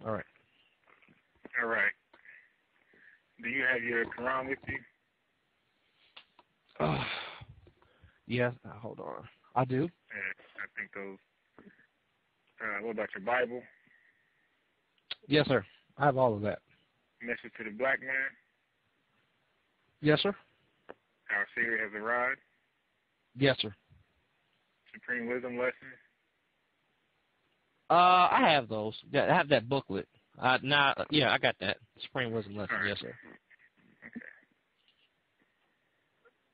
All right. All right. Do you have your Quran with you? Yes. Hold on. I do. I think those. What about your Bible? Yes, sir. I have all of that. Message to the Black Man? Yes, sir. Our Savior has arrived? Yes, sir. Supreme Wisdom Lessons? I have those. I have that booklet. Yeah, I got that. Supreme Wisdom Lesson. Right. Yes, sir. Okay.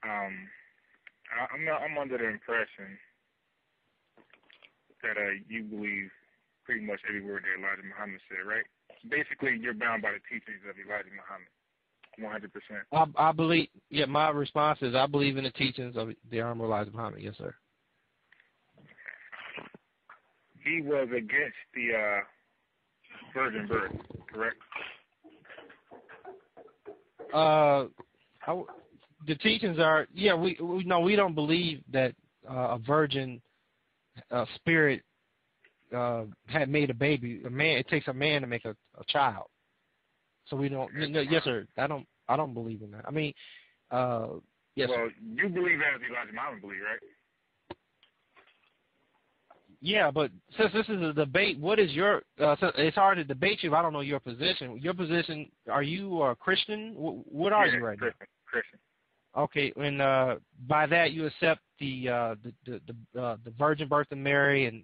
I'm under the impression that you believe pretty much every word that Elijah Muhammad said, right? Basically, you're bound by the teachings of Elijah Muhammad, 100%. I believe. Yeah, my response is I believe in the teachings of the Honorable Elijah Muhammad. Yes, sir. He was against the virgin birth, correct? The teachings are, yeah, we don't believe that a virgin spirit had made a baby. A man, it takes a man to make a child. So we don't. Yes, sir. I don't believe in that. I mean, yes. Well, you believe as Elijah Muhammad believe, right? Yeah, but since this is a debate, what is your? It's hard to debate you if I don't know your position. Your position? Are you a Christian? What are you right now? Christian. Okay, and by that you accept the virgin birth of Mary and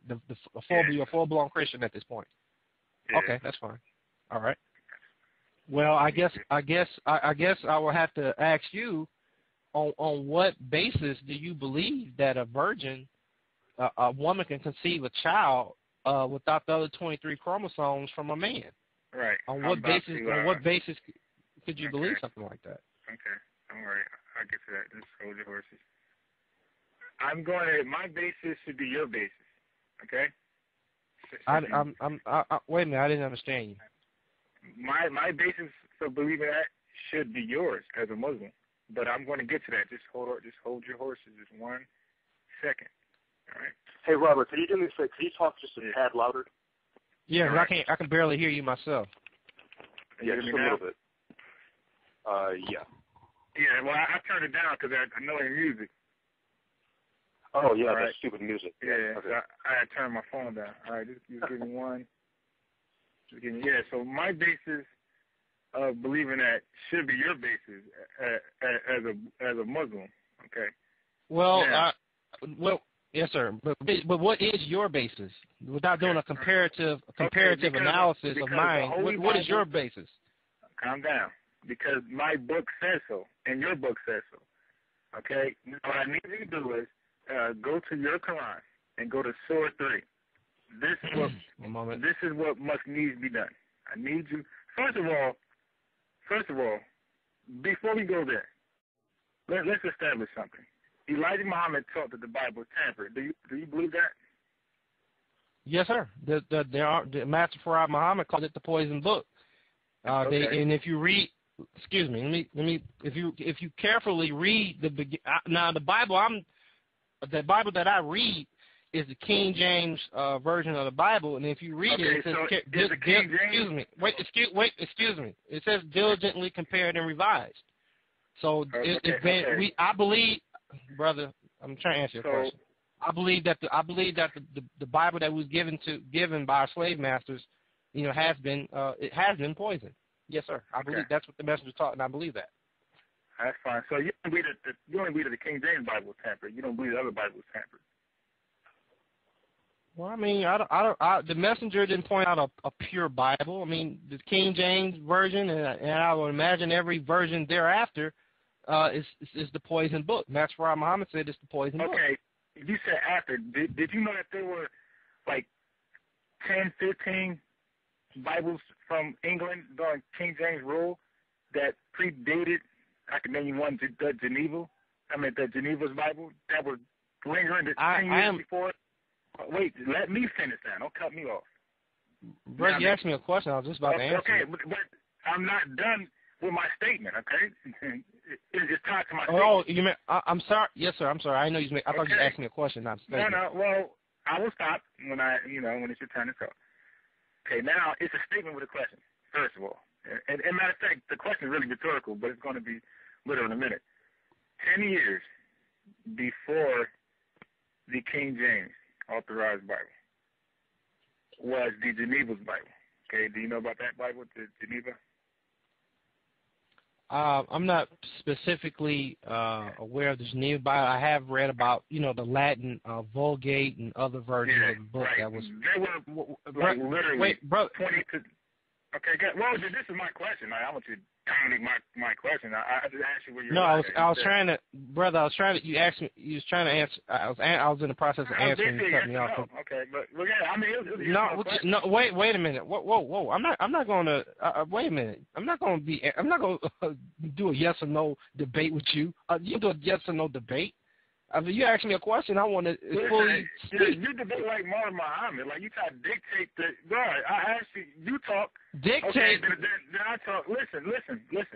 you're a full-blown Christian at this point. Yeah. Okay, that's fine. All right. Well, I guess I will have to ask you, on what basis do you believe that a virgin, a woman can conceive a child without the other 23 chromosomes from a man? Right. On what basis could you believe something like that? Okay. All right. I'll get to that. Just hold your horses. My basis should be your basis. Okay? Wait a minute. I didn't understand you. My basis for believing that should be yours as a Muslim. But I'm going to get to that. Just hold your horses. Just 1 second. All right? Hey, Robert, can you do me a favor? Can you talk just a tad louder? Yeah, right. I can barely hear you myself. Yeah, just a little bit. Yeah. Yeah, well, I turned it down because I know your music. Oh, yeah, right. That's stupid music. Yeah, okay. So I had turned my phone down. All right, just give me one. Yeah, so my basis of believing that should be your basis as a Muslim, okay? Well, yes, sir. But what is your basis? Without doing a comparative analysis of mine, what is your basis? Calm down. Because my book says so, and your book says so. Okay? Now, what I need you to do is go to your Quran and go to Surah 3. This is what must needs be done. I need you. First of all, before we go there, let's establish something. Elijah Muhammad taught that the Bible is tampered. Do you believe that? Yes, sir. The Master Farad Muhammad called it the poison book. And if you read, excuse me, if you carefully read the Bible, the Bible that I read is the King James version of the Bible, and if you read it says, excuse me. It says diligently compared and revised. So I believe, brother, I'm trying to answer your question. I believe that the Bible that was given by our slave masters, has been poisoned. Yes, sir. I believe that's what the messenger taught, and I believe that. That's fine. So you only believe that the King James Bible was tampered. You don't believe the other Bible was tampered. Well, I mean, the messenger didn't point out a pure Bible. I mean, the King James version, and I would imagine every version thereafter is the poison book. Master Farad Muhammad said it's the poison book. Okay, you said after. Did you know that there were like 10, 15 Bibles from England during King James rule that predated? I can name you one, the Geneva's Bible that was lingering 10 years before. Wait, let me finish that. Don't cut me off. Brother, you asked me a question. I was just about to answer. Okay, but I'm not done with my statement, okay? It's tied to my statement. Oh, you mean, I'm sorry. Yes, sir, I'm sorry. I know I thought you asked me a question, not a statement. No, well, I will stop when it's your turn to talk. Okay, now it's a statement with a question, first of all. And matter of fact, the question is really rhetorical, but it's going to be literal in a minute. 10 years before the King James Authorized Bible was the Geneva's Bible. Okay, do you know about that Bible, the Geneva? I'm not specifically aware of the Geneva Bible. I have read about, the Latin Vulgate and other versions of the book that was. They were literally 20 to. Okay, well, this is my question. I want you to dominate my question. I just asked you where you're. No, I was trying to, brother. You asked me. You was trying to answer. I was in the process of answering. You cut me off. Okay, but yeah, I mean, no. Wait a minute. Whoa. I'm not going to. Wait a minute. I'm not going to do a yes or no debate with you. You do a yes or no debate. I mean, you asked me a question. I want to fully speak. You debate like Marvin Muhammad. Like, you try to dictate the. Bro, I asked you. You talk. Dictate. Okay, then I talk. Listen,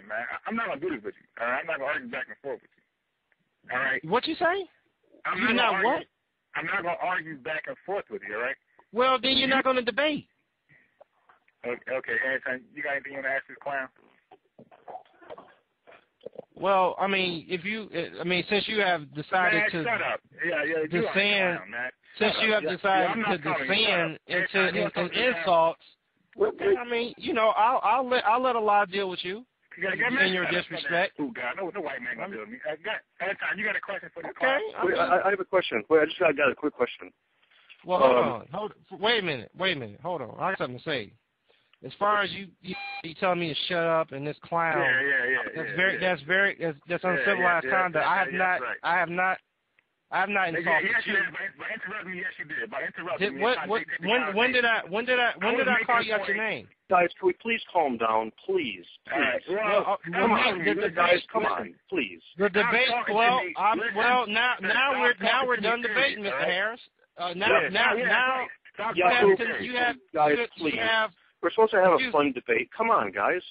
man. I'm not gonna do this with you. All right, I'm not gonna argue back and forth with you. All right. What you say? I'm not gonna argue back and forth with you. All right. Well, then you're not gonna debate. Okay, Anton, you got anything you want to ask this clown? Well, I mean, since you have decided to shut up. descend, since you have decided to descend into insults, I mean, I'll let Allah deal with you in your disrespect. Oh God, no white man gonna deal with me. Anton, you got a question for the okay. Wait, I have a question. Wait, I got a quick question. Well, hold on. Wait a minute. Hold on. I got something to say. As far as you telling me to shut up and this clown, that's uncivilized conduct. I have not insulted you. By interrupting me, yes, you did. By interrupting me, when did I call you out your name? Guys, can we please calm down, please? All right. Well, come on, guys, come on, please. The debate. Now we're done debating, Mr. Harris. Guys, please. We're supposed to have a fun debate. Come on, guys.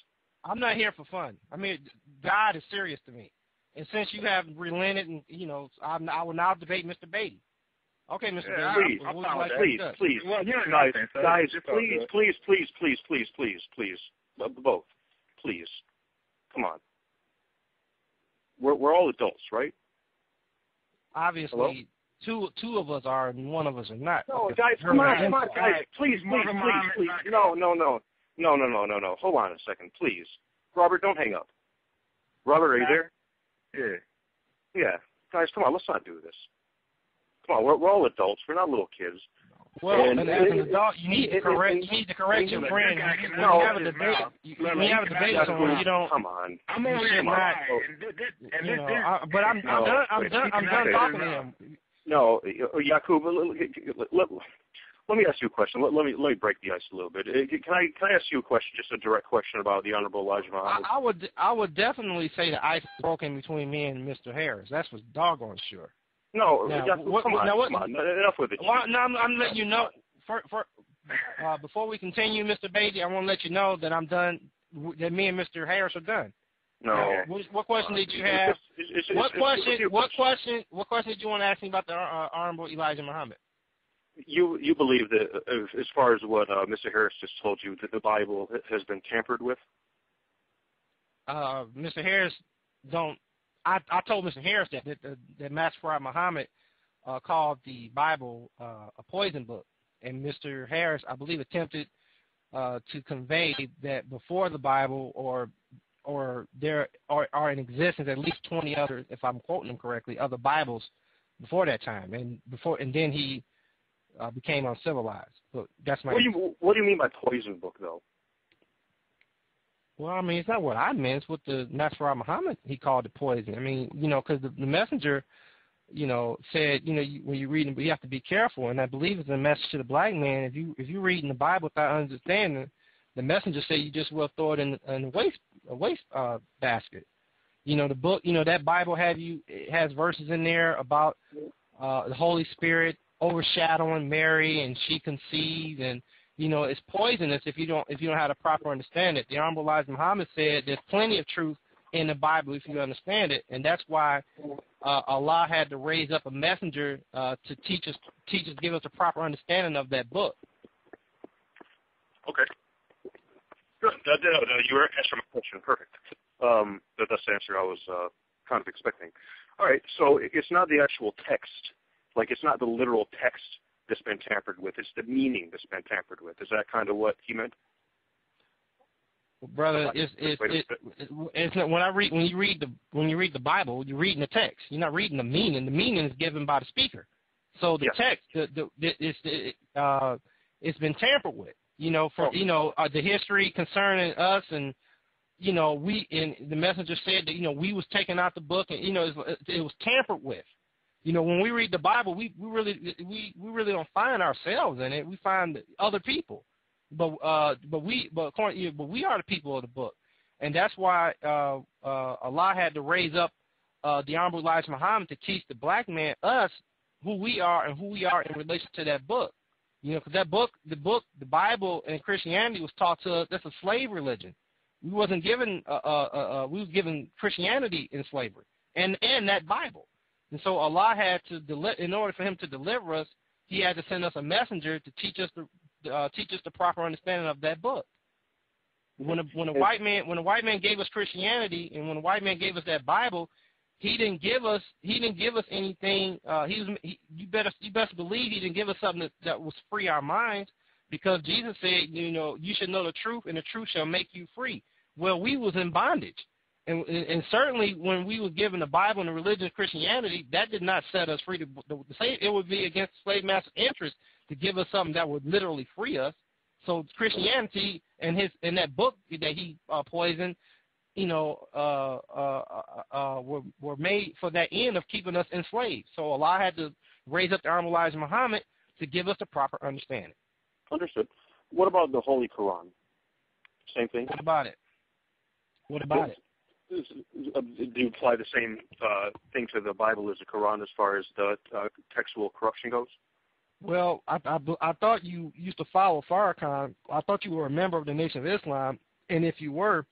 I'm not here for fun. I mean, God is serious to me. And since you have relented, and I will now debate Mr. Batey. Okay, Mr. Batey. Please. Well, guys, please. Both. Please. Come on. We're all adults, right? Obviously. Hello? Two of us are, and one of us are not. No, guys, come on, guys, please. No. Hold on a second, please. Robert, don't hang up. Robert, are you there? Yeah. Guys, come on, let's not do this. Come on, we're all adults. We're not little kids. Well, and as an adult, you need to correct your friend. When you have a debate, with someone, you don't. Come on. I'm only not. But I'm done talking to him. No, Yakub, let me ask you a question. Let me break the ice a little bit. Can I ask you a question, just a direct question about the Honorable Elijah Muhammad? I would definitely say the ice broken between me and Mr. Harris. That's for doggone sure. No, now, Yakub, come on. Enough with it. Well, I'm letting you know. Before we continue, Mr. Batey, I want to let you know that I'm done. That me and Mr. Harris are done. No. What question did you have? What question did you want to ask me about the Honorable Elijah Muhammad? You believe that, as far as what Mr. Harris just told you, that the Bible has been tampered with? Mr. Harris don't. I told Mr. Harris that Master Muhammad called the Bible a poison book, and Mr. Harris, I believe, attempted to convey that before the Bible or there are in existence at least 20 other, if I'm quoting him correctly, other Bibles before that time, and then he became uncivilized. But that's my. What do you mean by poison book, though? Well, I mean, it's not what I meant. It's what the Master Muhammad, he called it poison. I mean, because the messenger, said, when you're reading, but you have to be careful. And I believe it's a message to the black man. If you read in the Bible without understanding, the messenger said you just will throw it in a waste basket. The book, that Bible has verses in there about the Holy Spirit overshadowing Mary, and she conceived, and it's poisonous if you don't have the proper understand it. The Honorable Elijah Muhammad said there's plenty of truth in the Bible if you understand it, and that's why Allah had to raise up a messenger to teach us, give us a proper understanding of that book. Okay. Good. You were answering my question. Perfect. That's the answer I was kind of expecting. All right, so it's not the actual text. Like, it's not the literal text that's been tampered with. It's the meaning that's been tampered with. Is that kind of what he meant? Brother, it's not, when you read the Bible, you're reading the text. You're not reading the meaning. The meaning is given by the speaker. So the text, it's been tampered with. The history concerning us, and the messenger said that we was taking out the book, and it was tampered with. When we read the Bible, we really don't find ourselves in it. We find other people. But we are the people of the book, and that's why Allah had to raise up the Honorable Elijah Muhammad to teach the black man, us, who we are and who we are in relation to that book. Because that book, the Bible and Christianity was taught to us. That's a slave religion. We wasn't given we was given Christianity in slavery and that Bible. And so Allah had to in order for Him to deliver us, He had to send us a messenger to teach us the proper understanding of that book. When a white man gave us Christianity, and when a white man gave us that Bible, he didn't give us anything. You best believe he didn't give us something that was free our minds, because Jesus said, you should know the truth, and the truth shall make you free. Well, we was in bondage, and certainly when we was given the Bible and the religion of Christianity, that did not set us free. It would be against the slave master's interest to give us something that would literally free us. So Christianity and that book that he poisoned, were made for that end of keeping us enslaved. So Allah had to raise up the Honorable Elijah Muhammad to give us the proper understanding. Understood. What about the Holy Quran? Same thing? What about it? Do you apply the same thing to the Bible as the Quran as far as the textual corruption goes? Well, I thought you used to follow Farrakhan. I thought you were a member of the Nation of Islam, and if you were,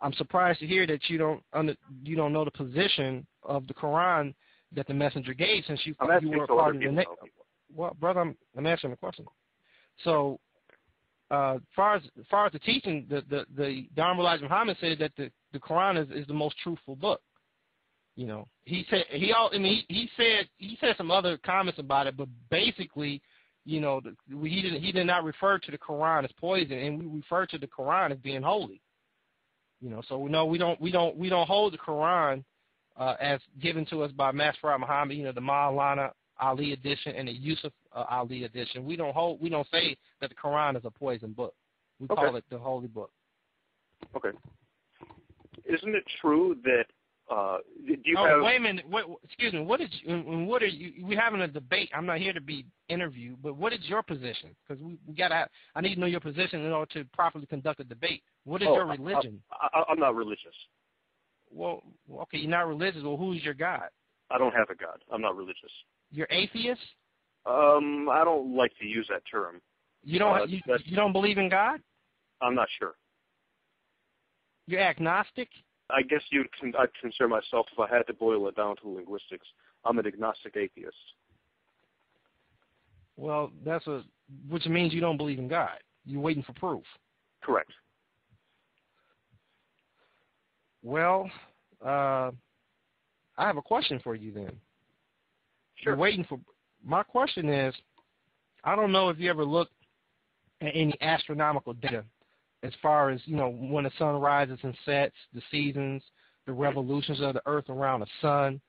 I'm surprised to hear that you don't know the position of the Quran that the messenger gave, since you were a part of the Nation. Well, brother, I'm answering the question. So, far as the teaching, the Honorable Elijah Muhammad said that the Quran is the most truthful book. He said some other comments about it, but basically, he did not refer to the Quran as poison, and we refer to the Quran as being holy. So no, we don't hold the Quran as given to us by Master Farad Muhammad, the Maulana Ali edition and the Yusuf Ali edition. We don't say that the Quran is a poison book. We call it the holy book. Okay. Isn't it true that wait a minute. Excuse me. What are you? We're having a debate. I'm not here to be interviewed, but what is your position? Because I need to know your position in order to properly conduct a debate. What is your religion? I'm not religious. Well, okay, you're not religious. Well, who's your God? I don't have a God. I'm not religious. You're atheist? I don't like to use that term. You don't believe in God? I'm not sure. You're agnostic? I guess I'd consider myself, if I had to boil it down to linguistics, I'm an agnostic atheist. Well, which means you don't believe in God. You're waiting for proof. Correct. Well, I have a question for you then. Sure. My question is, I don't know if you ever looked at any astronomical data as far as, when the sun rises and sets, the seasons, the revolutions of the earth around the sun,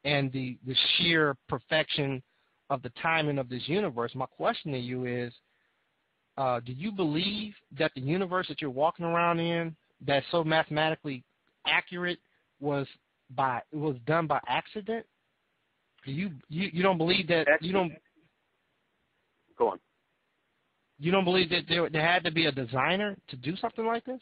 and the sheer perfection of the timing of this universe. My question to you is, do you believe that the universe that you're walking around in, that's so mathematically accurate, was done by accident? Do you don't believe that? You don't. Go on. You don't believe that there had to be a designer to do something like this?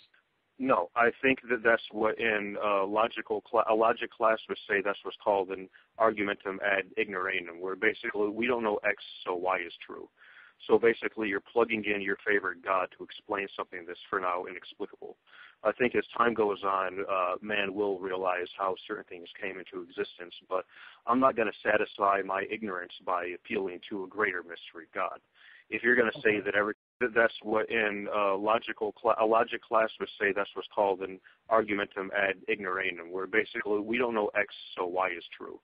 No, I think that's what in a logic class would say. That's what's called an argumentum ad ignoranum, where basically we don't know X, so Y is true. So basically you're plugging in your favorite God to explain something that's for now inexplicable. I think as time goes on, man will realize how certain things came into existence, but I'm not going to satisfy my ignorance by appealing to a greater mystery God. If you're going to say that everything That's what in a logic class would say. That's what's called an argumentum ad ignoranum, where basically we don't know X, so Y is true.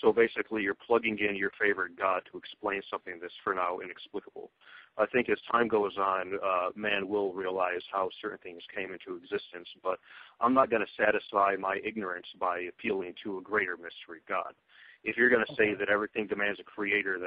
So basically you're plugging in your favorite God to explain something that's for now inexplicable. I think as time goes on, man will realize how certain things came into existence, but I'm not going to satisfy my ignorance by appealing to a greater mystery, God. If you're going to say that everything demands a creator,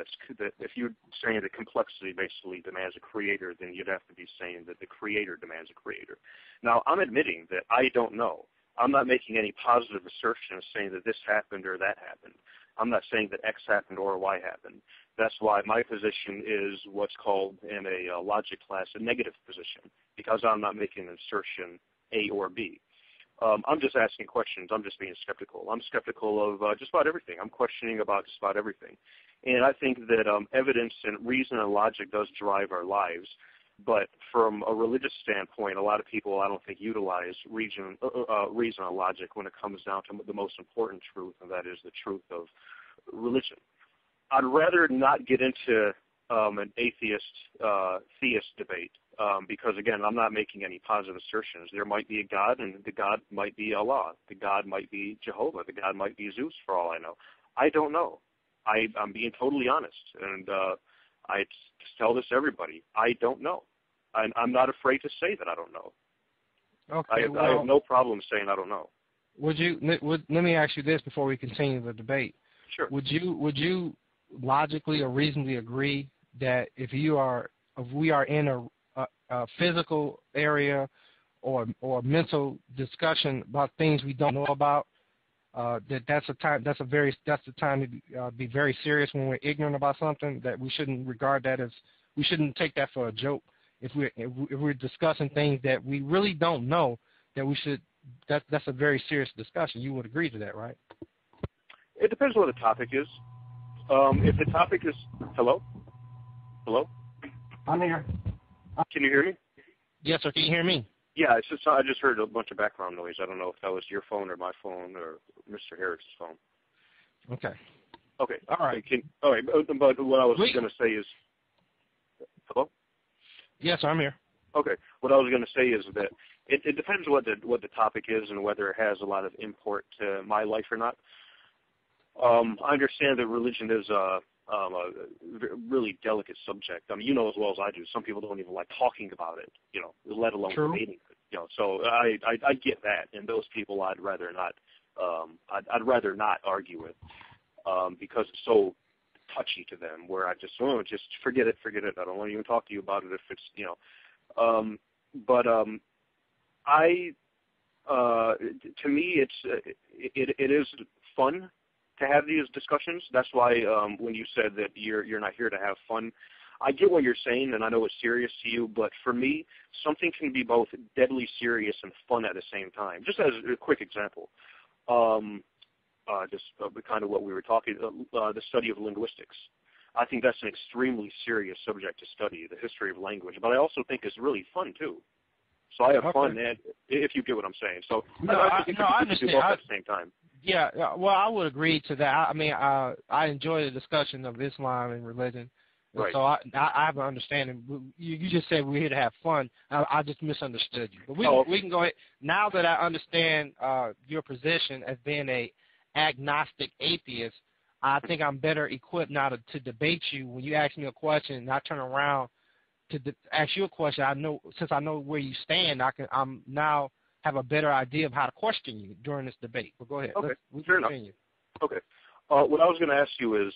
if you're saying that complexity basically demands a creator, then you'd have to be saying that the creator demands a creator. Now, I'm admitting that I don't know. I'm not making any positive assertions saying that this happened or that happened. I'm not saying that X happened or Y happened. That's why my position is what's called in a logic class a negative position, because I'm not making an assertion A or B. I'm just asking questions. I'm just being skeptical. I'm skeptical of just about everything. I'm questioning about just about everything. And I think that evidence and reason and logic does drive our lives. But from a religious standpoint, a lot of people, I don't think, utilize reason and logic when it comes down to the most important truth, and that is the truth of religion. I'd rather not get into an atheist-theist debate because, again, I'm not making any positive assertions. There might be a God, and the God might be Allah. The God might be Jehovah. The God might be Zeus, for all I know. I don't know. I'm being totally honest, and I tell this to everybody. I don't know. I'm not afraid to say that I don't know. Okay, I have no problem saying I don't know. Let me ask you this before we continue the debate. Sure. Would you logically or reasonably agree that if we are in a physical area or mental discussion about things we don't know about, that's the time to be very serious when we're ignorant about something, that we shouldn't regard that as, we shouldn't take that for a joke. If we're discussing things that we really don't know, that's a very serious discussion. You would agree to that, right? It depends what the topic is. If the topic is hello. I'm here. Can you hear me? Yes, sir. Can you hear me? Yeah, I just heard a bunch of background noise. I don't know if that was your phone or my phone or Mr. Harris's phone. Okay. Okay. All right. All right. But what I was going to say is, hello? Yes, I'm here. Okay. What I was going to say is that it depends what the topic is and whether it has a lot of import to my life or not. I understand that religion is a really delicate subject. I mean, you know as well as I do, some people don't even like talking about it, let alone debating it. So I get that, and those people I'd rather not argue with because it's so touchy to them. Where I just forget it. I don't want to even talk to you about it if it's to me it is fun to have these discussions. That's why when you said that you're not here to have fun, I get what you're saying, and I know it's serious to you, but for me, something can be both deadly serious and fun at the same time. Just as a quick example, kind of what we were talking, the study of linguistics. I think that's an extremely serious subject to study, the history of language, but I also think it's really fun, too. So I have fun, and if you get what I'm saying. So I understand. Both at the same time. Yeah, well, I would agree to that. I mean, I enjoy the discussion of Islam and religion. Right. So I have an understanding. You just said we're here to have fun. I just misunderstood you. But we can go ahead. Now that I understand your position as being a agnostic atheist, I think I'm better equipped now to debate you. When you ask me a question and I turn around to ask you a question, since I know where you stand, I'm now have a better idea of how to question you during this debate. But go ahead. Okay, fair enough. Okay. What I was going to ask you is,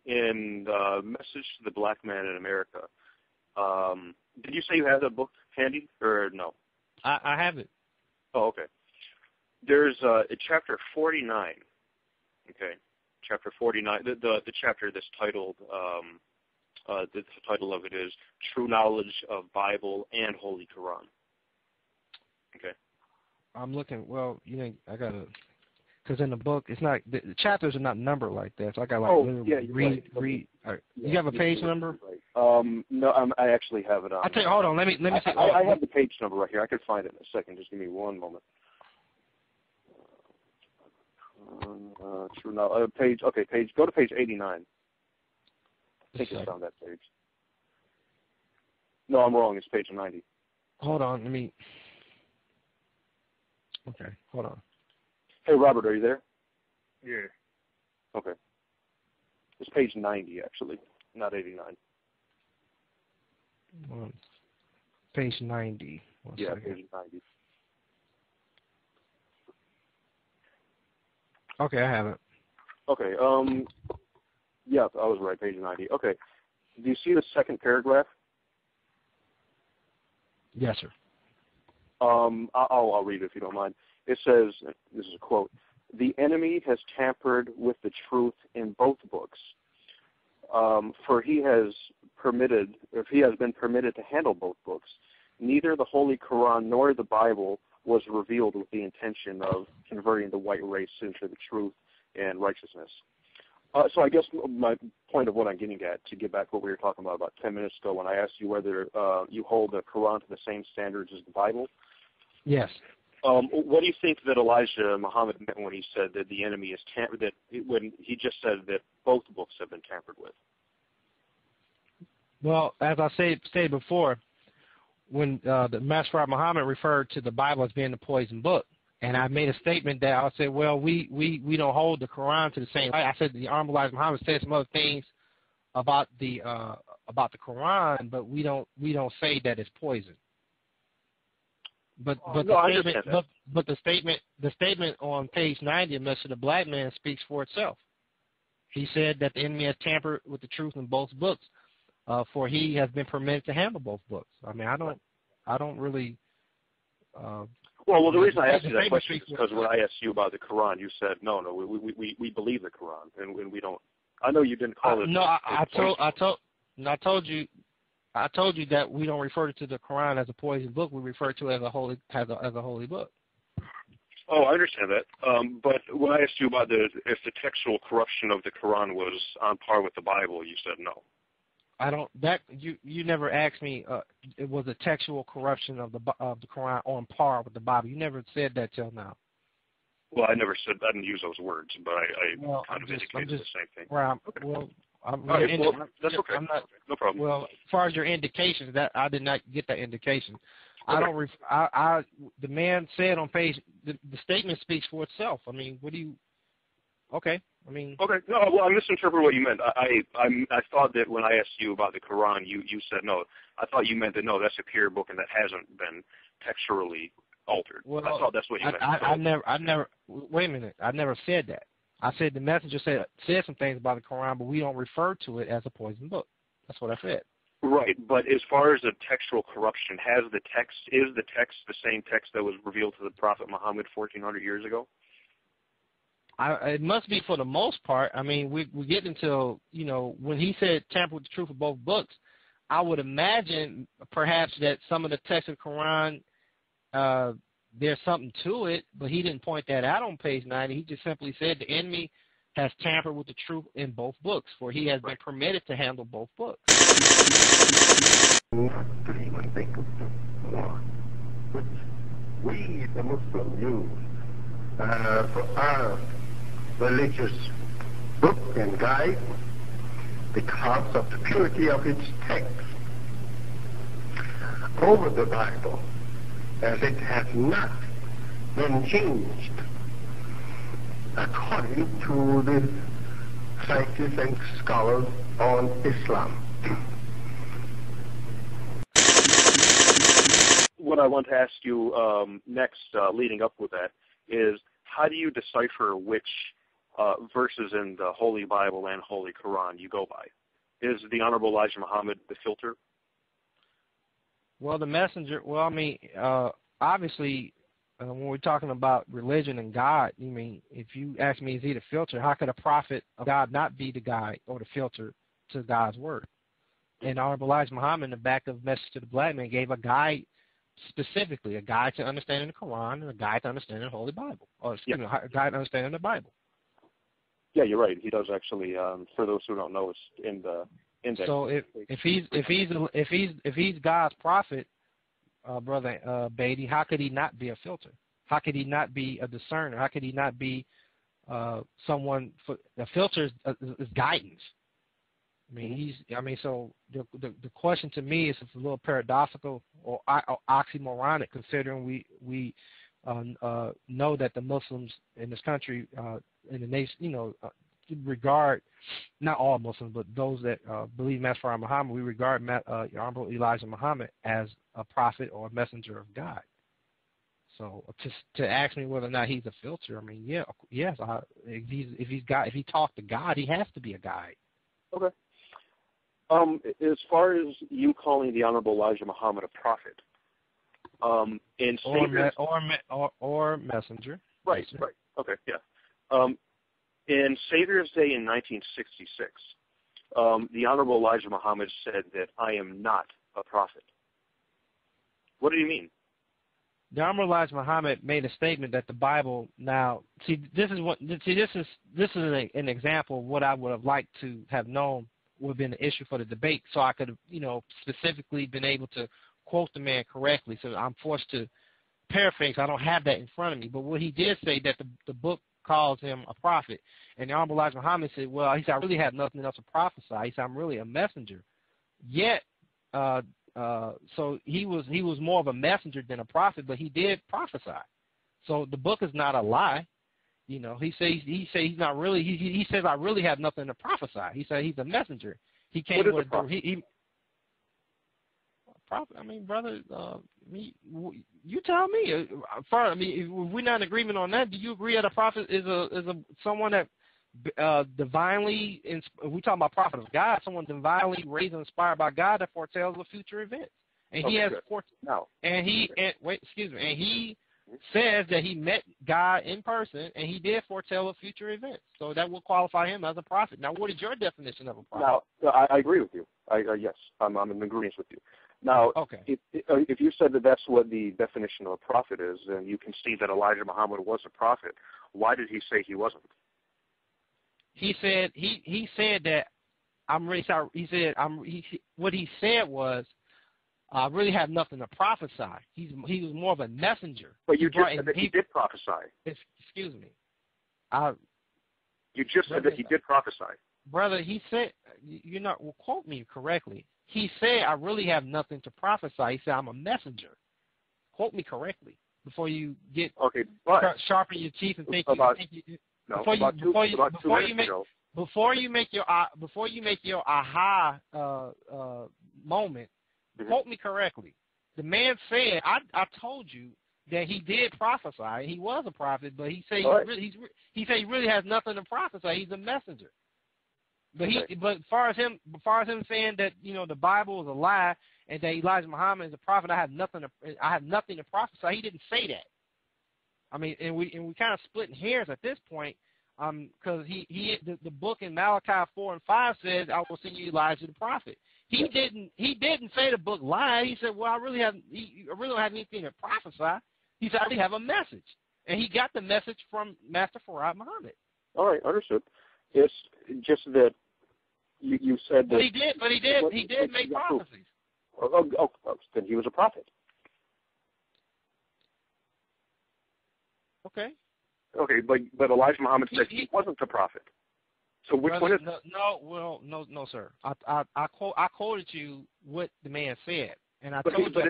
in Message to the Black Man in America, did you say you have that book handy, or no? I have it. Oh, okay. There's chapter 49, okay? Chapter 49, the chapter that's titled, the title of it is True Knowledge of Bible and Holy Quran. Okay. I'm looking, well, I got to, because in the book, it's not, the chapters are not numbered like that, so I got read. Right. You have a page number? Right. No, I actually have it on. I'll tell you, hold on, let me see. I have the page number right here. I could find it in a second. Just give me one moment. True knowledge, go to page 89. I think it's on that page. No, I'm wrong. It's page 90. Hold on, let me. Okay, hold on. Hey, Robert, are you there? Yeah. Okay. It's page 90, actually, not 89. Page 90. Yeah, page 90. Okay, I have it. Okay, yeah, I was right, page 90. Okay, do you see the second paragraph? Yes, sir. I'll read it if you don't mind. It says, this is a quote, "The enemy has tampered with the truth in both books, for he has been permitted to handle both books. Neither the Holy Quran nor the Bible was revealed with the intention of converting the white race into the truth and righteousness." So I guess my point of what I'm getting at, to get back to what we were talking about 10 minutes ago when I asked you whether you hold the Quran to the same standards as the Bible. Yes. What do you think that Elijah Muhammad meant when he said that the enemy is tampered, when he just said that both books have been tampered with? Well, as I said before, when the Master Prophet Muhammad referred to the Bible as being the poison book, and I made a statement that I said, well, we don't hold the Quran to the same. I said the Honorable Elijah Muhammad said some other things about the Quran, but we don't say that it's poison. But the statement on page 90 of Message of the Black Man speaks for itself. He said that the enemy has tampered with the truth in both books, for he has been permitted to handle both books. I mean, I don't really. Well, the reason I asked you that question is because when I asked you about the Quran, you said no, we believe the Quran, and we don't. I know you didn't call it. No, I told you that we don't refer to the Quran as a poison book. We refer to it as a holy book. Oh, I understand that. But when I asked you about if the textual corruption of the Quran was on par with the Bible, you said no. I don't. That you never asked me. It was a textual corruption of the Quran on par with the Bible. You never said that till now. Well, I never said. I didn't use those words, but I kind of indicated the same thing. Well, that's okay. No problem. Well, as far as your indications, that I did not get that indication. Okay. The man said on page. The statement speaks for itself. I mean, what do you? Okay. I mean. Okay. No. Well, I misinterpreted what you meant. I thought that when I asked you about the Quran, you said no. I thought you meant that no, that's a pure book and that hasn't been textually altered. Well, I thought that's what you meant. I never. Wait a minute. I never said that. I said the messenger said some things about the Quran, but we don't refer to it as a poison book. That's what I said. Right, but as far as the textual corruption, is the text the same text that was revealed to the Prophet Muhammad 1,400 years ago? It must be for the most part. I mean, we get into, when he said tamper with the truth of both books, I would imagine perhaps that some of the text of the Quran, there's something to it, but he didn't point that out on page 90. He just simply said the enemy has tampered with the truth in both books, for he has been permitted to handle both books. Which we, the Muslims, use for our religious book and guide because of the purity of its text over the Bible, as it has not been changed according to the scientists and scholars on Islam. What I want to ask you next, leading up with that, is how do you decipher which verses in the Holy Bible and Holy Quran you go by? Is the Honorable Elijah Muhammad the filter? Well, the messenger, obviously, when we're talking about religion and God, if you ask me, is he the filter, how could a prophet of God not be the guide or the filter to God's word? And Honorable Elijah Muhammad, in the back of Message to the Black Man, gave a guide, specifically a guide to understanding the Quran and a guide to understanding the Holy Bible, a guide to understanding the Bible. Yeah, you're right. He does actually. For those who don't know, it's in the index. So if he's God's prophet, Brother Batey, how could he not be a filter? How could he not be a discerner? How could he not be someone? The filter is guidance. I mean, so the question to me is it's a little paradoxical or oxymoronic, considering we know that the Muslims in this country, in the nation, regard, not all Muslims, but those that believe Master Farah Muhammad, we regard Honorable Elijah Muhammad as a prophet or a messenger of God. So to ask me whether or not he's a filter, I mean, yes. If he talked to God, he has to be a guide. Okay. As far as you calling the Honorable Elijah Muhammad a prophet, in or messenger. Right. Right. Okay. Yeah. In Savior's Day in 1966, the Honorable Elijah Muhammad said that I am not a prophet. What did he mean? The Honorable Elijah Muhammad made a statement that the Bible this is an example of what I would have liked to have known would have been the issue for the debate, so I could have specifically been able to quote the man correctly. So I'm forced to paraphrase. I don't have that in front of me, but what he did say that the book calls him a prophet, and the Honorable Elijah Muhammad said, well, he said, I really had nothing else to prophesy. He said, I'm really a messenger. Yet, so he was more of a messenger than a prophet, but he did prophesy. So the book is not a lie. He says he's not really. He says I really have nothing to prophesy. He said he's a messenger. He came with a prophet. I mean, brother, you tell me. If we're not in agreement on that, do you agree that a prophet is someone that divinely? We talking about prophet of God, someone divinely raised and inspired by God that foretells of future events, and he has and he says that he met God in person, and he did foretell of future events. So that will qualify him as a prophet. Now, what is your definition of a prophet? Now, I agree with you. Yes, I'm in agreement with you. Now, okay. If you said that that's what the definition of a prophet is, and you can see that Elijah Muhammad was a prophet, why did he say he wasn't? He said that I'm really sorry. He said what he said was, I really have nothing to prophesy. He was more of a messenger. But you just said that he did prophesy. Excuse me. You just said that he did prophesy. Brother, he said, quote me correctly. He said, I really have nothing to prophesy. He said, I'm a messenger. Quote me correctly before you get sharpen your teeth and think before you make your aha moment. Mm-hmm. Quote me correctly. The man said, I told you that he did prophesy. He was a prophet, but he said he really has nothing to prophesy. He's a messenger. But as far as him saying that the Bible is a lie and that Elijah Muhammad is a prophet, I have nothing to prophesy. He didn't say that. I mean, and we kind of splitting hairs at this point, because the book in Malachi 4 and 5 says, I will send you Elijah the prophet. He didn't say the book lied. He said, well, I really don't have anything to prophesy. He said, I really have a message, and he got the message from Master Farah Muhammad. All right, understood. It's just that you said that. But he did make prophecies. Oh, then he was a prophet. Okay. Okay, but Elijah Muhammad said he wasn't a prophet. So which one is? No, sir. I quoted you what the man said, and I told you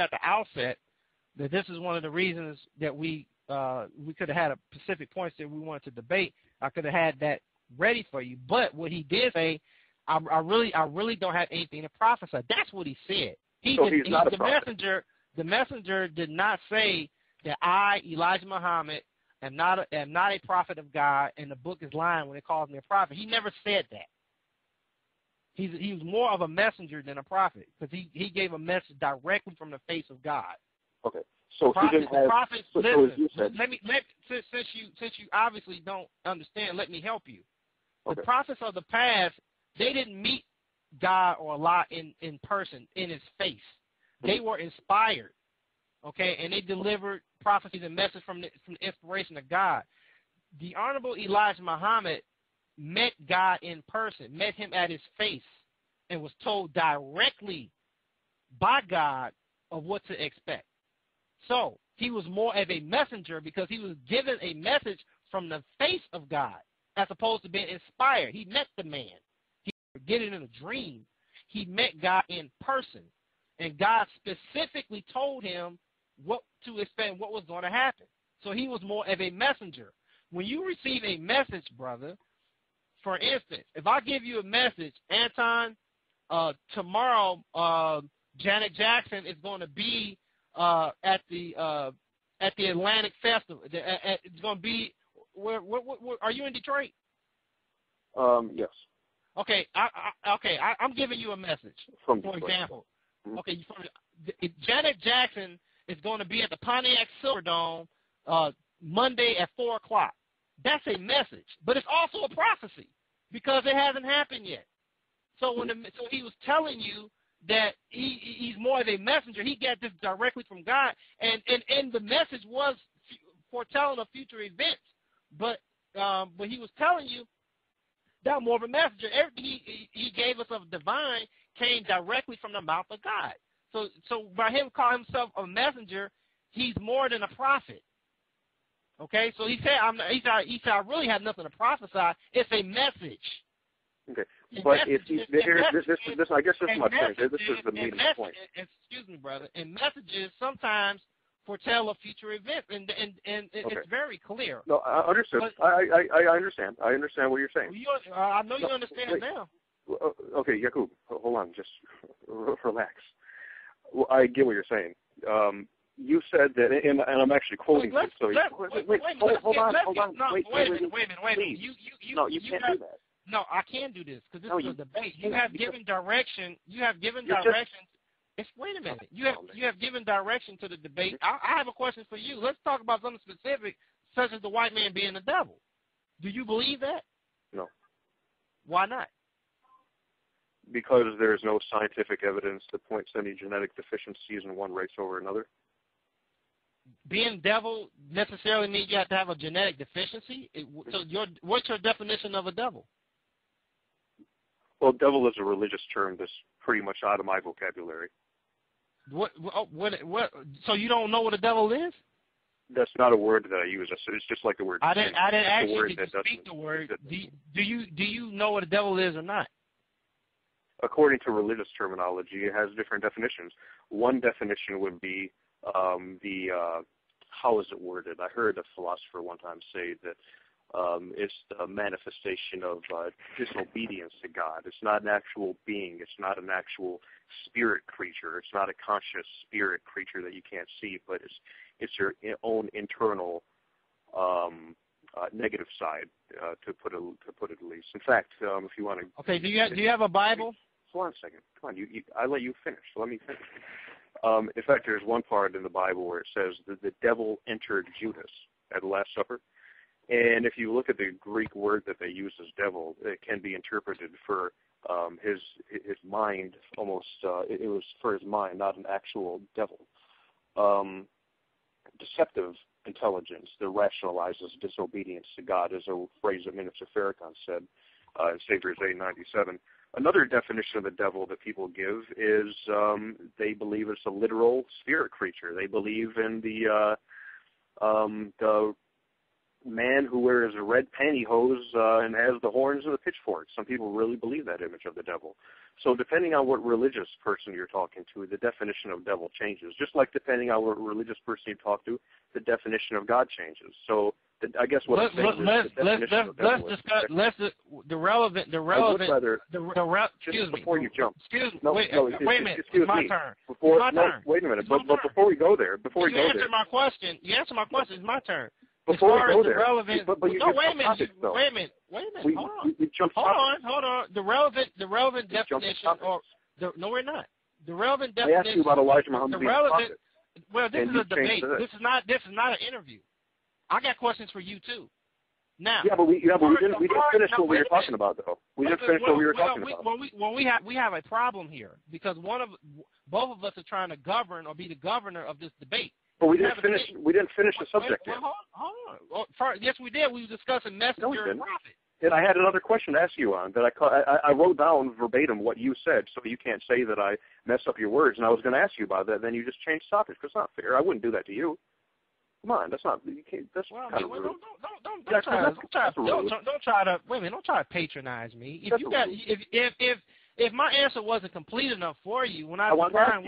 at the outset that this is one of the reasons that we could have had a specific points that we wanted to debate. I could have had that ready for you, but what he did say, I really don't have anything to prophesy. That's what he said. He's not a prophet. The messenger did not say that I, Elijah Muhammad, am not a prophet of God, and the book is lying when it calls me a prophet. He never said that. He was more of a messenger than a prophet, because he gave a message directly from the face of God. Okay, so he didn't have. Since you obviously don't understand, let me help you. Okay. The prophets of the past, they didn't meet God or Allah in person, in His face. They were inspired, okay, and they delivered prophecies and messages from the inspiration of God. The Honorable Elijah Muhammad met God in person, met Him at His face, and was told directly by God of what to expect. So he was more of a messenger because he was given a message from the face of God. as opposed to being inspired. He met the man. He didn't get it in a dream. He met God in person. And God specifically told him what to expect, what was going to happen. So he was more of a messenger. When you receive a message, brother, for instance, if I give you a message, Anton, tomorrow Janet Jackson is going to be at the Atlantic Festival. It's going to be where are you in Detroit? Yes. Okay, I'm giving you a message. For example, okay, Janet Jackson is going to be at the Pontiac Silverdome Monday at 4:00. That's a message, but it's also a prophecy because it hasn't happened yet. So so he was telling you that he's more of a messenger. He got this directly from God, and the message was foretelling of future events. But he was telling you that more of a messenger. Everything he gave us of divine came directly from the mouth of God. So by him calling himself a messenger, he's more than a prophet. Okay, so he said I really have nothing to prophesy. It's a message. Okay, but I guess this is my point. This is the main point. Excuse me, brother. And messages sometimes foretell of future events, and it's very clear. No, I understood. I understand. I understand what you're saying. I know you understand now. Okay, Yakub, hold on. Just relax. Well, I get what you're saying. You said that, and I'm actually quoting you. So hold on. Wait a minute. You can't do that. No, I can do this because this is a debate. You have given direction. You have given direction. Wait a minute. You have given direction to the debate. I have a question for you. Let's talk about something specific, such as the white man being the devil. Do you believe that? No. Why not? Because there's no scientific evidence that points to any genetic deficiencies in one race over another. Being devil necessarily means you have to have a genetic deficiency? So what's your definition of a devil? Well, devil is a religious term that's pretty much out of my vocabulary. What? So you don't know what a devil is? That's not a word that I use. It's just like the word. I didn't ask you to speak the word. Do you know what a devil is or not? According to religious terminology, it has different definitions. One definition would be how is it worded? I heard a philosopher one time say that it's the manifestation of disobedience to God. It's not an actual being. It's not an actual spirit creature. It's not a conscious spirit creature that you can't see, but it's your own internal negative side, to put it at least. In fact, if you want to. Okay. Do you have a Bible? Hold on a second. Come on. I let you finish. So let me finish. In fact, there's one part in the Bible where it says that the devil entered Judas at the Last Supper. And if you look at the Greek word that they use as devil, it can be interpreted for his mind, almost. It was for his mind, not an actual devil. Deceptive intelligence that rationalizes disobedience to God is a phrase that Minister Farrakhan said in Saviors 897. Another definition of the devil that people give is they believe it's a literal spirit creature. They believe in the man who wears red pantyhose and has the horns and the pitchfork. Some people really believe that image of the devil. So depending on what religious person you're talking to, the definition of devil changes. Just like depending on what religious person you talk to, the definition of God changes. So I guess what I'm saying is the definition of devil is the relevant. Excuse me. Before you jump. Excuse me. No, wait a minute. Excuse it's my me. turn. Wait a minute. But before we go there, you answer my question. It's my turn. Before we go there, wait a minute. Hold on. The relevant definition, no, we're not. The relevant definition. I asked you about Elijah Muhammad being a prophet. Well, this is a debate. This is not an interview. I got questions for you too. Now. Yeah, but we didn't finish what we were talking about, though. We didn't finish what we were talking about. We have a problem here because both of us are trying to govern or be the governor of this debate. But we didn't finish the subject yet. Hold on. Yes, we did. We were discussing messenger and prophet. And I had another question to ask you on that I wrote down verbatim what you said, so you can't say that I messed up your words. And I was going to ask you about that. Then you just changed topics. Because it's not fair. I wouldn't do that to you. Come on, that's not. You can't. That's well, kind of don't rude. try to wait a minute. Don't try to patronize me. If you got if my answer wasn't complete enough for you when I was trying,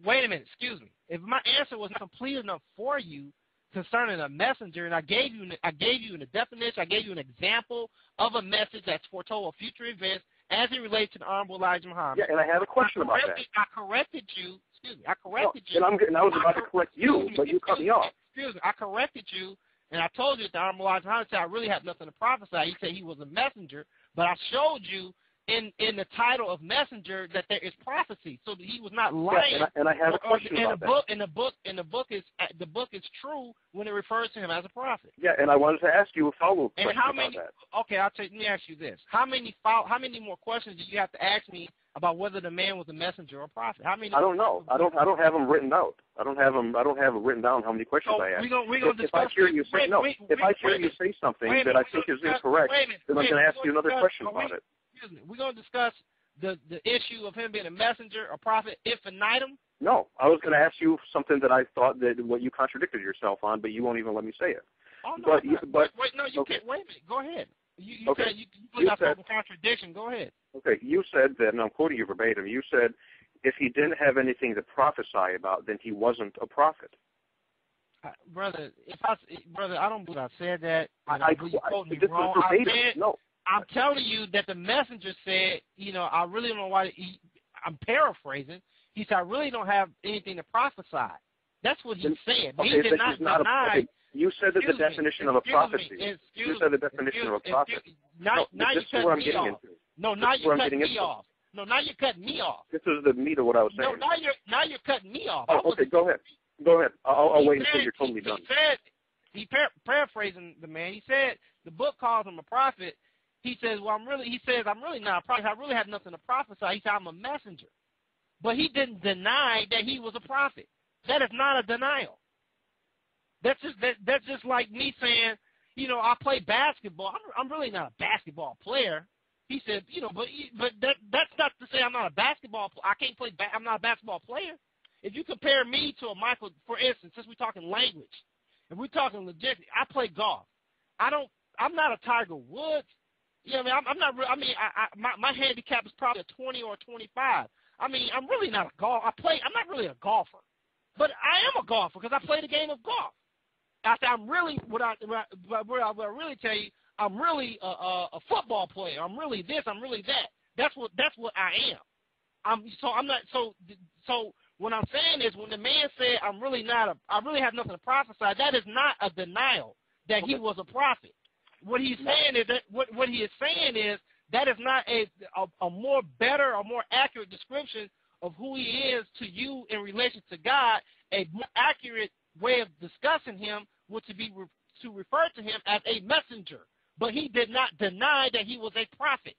wait a minute, excuse me. If my answer was not complete enough for you concerning a messenger, and I gave you a definition, I gave you an example of a message that's foretold of future events as it relates to the Honorable Elijah Muhammad. Yeah, and I have a question about that. I corrected you. Excuse me. I corrected you. And I was about to correct you, but you cut me off. Excuse me. I corrected you, and I told you that the Honorable Elijah Muhammad said I really had nothing to prophesy. He said he was a messenger, but I showed you in the title of messenger that there is prophecy, so that he was not lying. Yeah, and I have a question about that. The book is true when it refers to him as a prophet. Yeah, and I wanted to ask you a follow-up question about that. Okay, let me ask you this: How many more questions do you have to ask me about whether the man was a messenger or a prophet? How many? I don't know. I don't have them written out. I don't have it written down how many questions I asked. If I hear you say something that I think is incorrect, then I'm going to ask you another question about it. We're going to discuss the issue of him being a messenger or prophet infinitum? No, I was going to ask you something that I thought that what you contradicted yourself on, but you won't even let me say it. Oh, no, you can't. Wait a minute. Go ahead. You said you put out some contradiction. Go ahead. Okay, you said that, and I'm quoting you verbatim, you said if he didn't have anything to prophesy about, then he wasn't a prophet. Brother, I don't believe I said that. This is verbatim. No. I'm telling you that the messenger said, I really don't know why. I'm paraphrasing. He said, I really don't have anything to prophesy. That's what he said. Okay, he did not deny. You said that the definition of a prophecy. You said the definition of a prophet. Now you're cutting me off. No, now you're cutting me off. No, now you're cutting me off. This is the meat of what I was saying. No, now you're cutting me off. Oh, okay, go ahead. I'll wait until you're totally done. He paraphrasing the man. He said the book calls him a prophet. He says, I'm really not a prophet. I really have nothing to prophesy. He said, I'm a messenger. But he didn't deny that he was a prophet. That is not a denial. That's just like me saying, I play basketball. I'm really not a basketball player. He said, but that's not to say I'm not a basketball player. I can't play. I'm not a basketball player. If you compare me to a Michael, for instance, since we're talking language, if we're talking legit, I play golf. I'm not a Tiger Woods. I'm not. My handicap is probably a 20 or a 25. I'm really not a golf. I'm not really a golfer, but I am a golfer because I play the game of golf. I'm really what I really tell you. I'm really a football player. I'm really this. I'm really that. That's what I am. So what I'm saying is when the man said I really have nothing to prophesy. That is not a denial that he was a prophet. What he's saying is that is not a more better or more accurate description of who he is to you in relation to God. A more accurate way of discussing him would to refer to him as a messenger. But he did not deny that he was a prophet.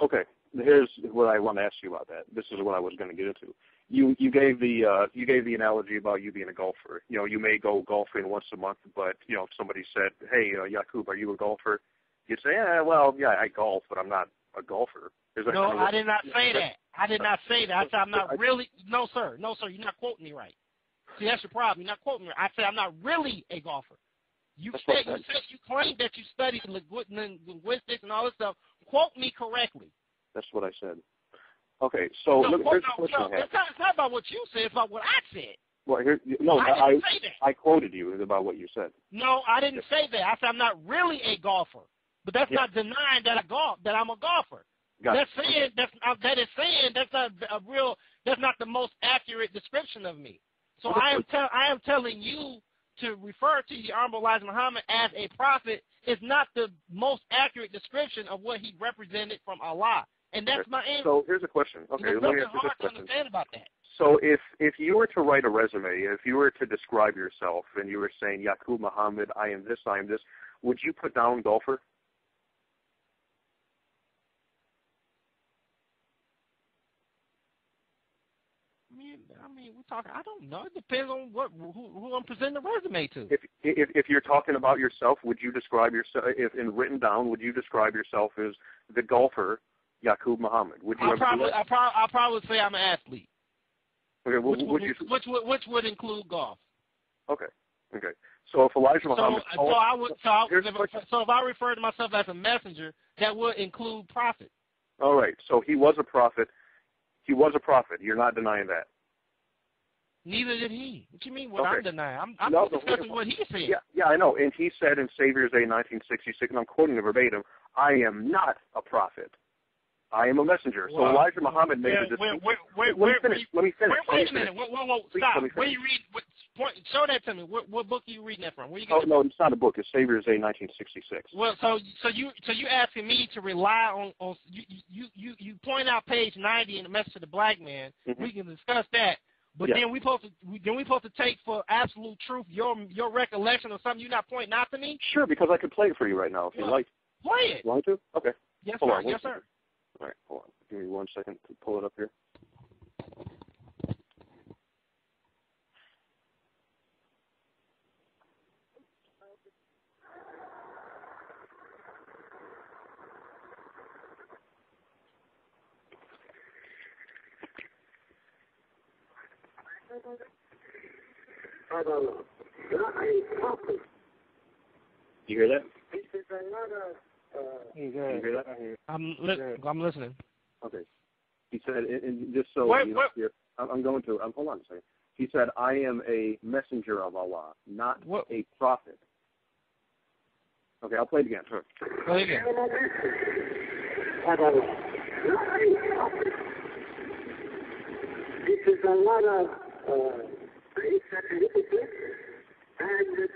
Okay, here's what I want to ask you about that. This is what I was going to get into. You gave the analogy about you being a golfer. You may go golfing once a month, but if somebody said, "Hey, Yakub, are you a golfer?" You'd say, "Yeah, I golf, but I'm not a golfer." No, I did not say that. I did not say that. I said I'm not really. No, sir. You're not quoting me right. See, that's your problem. You're not quoting me right. I said I'm not really a golfer. You claim that you studied linguistics and all this stuff. Quote me correctly. That's what I said. Okay, so here's the question I have. It's not about what you said. It's about what I said. Well, I quoted you about what you said. No, I didn't say that. I said I'm not really a golfer, but that's not denying that I'm a golfer. That's not the most accurate description of me. So I am telling you to refer to the Honorable Elijah Muhammad as a prophet is not the most accurate description of what he represented from Allah. And that's my answer. So here's a question. Okay, let me ask you this question. To understand about that. So if you were to write a resume, if you were to describe yourself, and you were saying, Yakub Muhammad, I am this, would you put down golfer? I mean, we're talking. I don't know. It depends on who I'm presenting the resume to. If you're talking about yourself, would you describe yourself? If in written down, would you describe yourself as the golfer, Yakub Muhammad? Would you? I'll probably say I'm an athlete. Okay. Which would include golf. Okay. Okay. So if Elijah Muhammad... So if I refer to myself as a messenger, that would include prophet. All right. So he was a prophet. He was a prophet. You're not denying that. Neither did he. What you mean what I'm denying? I'm discussing what he said. Yeah, I know. And he said in Savior's Day 1966, and I'm quoting the verbatim, I am not a prophet. I am a messenger. So Elijah Muhammad made the distinction. Let me finish. Wait a minute. Whoa, stop. Where you read? Show that to me. What book are you reading that from? Where you no, it's not a book. It's Savior's Day 1966. Well, so you asking me to rely on you point out page 90 in the Message to the Black Man. Mm-hmm. We can discuss that. But then we supposed to take for absolute truth your recollection of something you're not pointing out to me? Sure, because I could play it for you right now if you like. Play it. You want to? Okay. Yes, hold sir. On, yes, sir. All right, hold on. Give me 1 second to pull it up here. You hear that? You hear that? I'm listening. Okay. He said, and just so I'm going to. Hold on a second. He said, I am a messenger of Allah, not a prophet. Okay, I'll play it again. Sure. Play it again. This is a lot of and the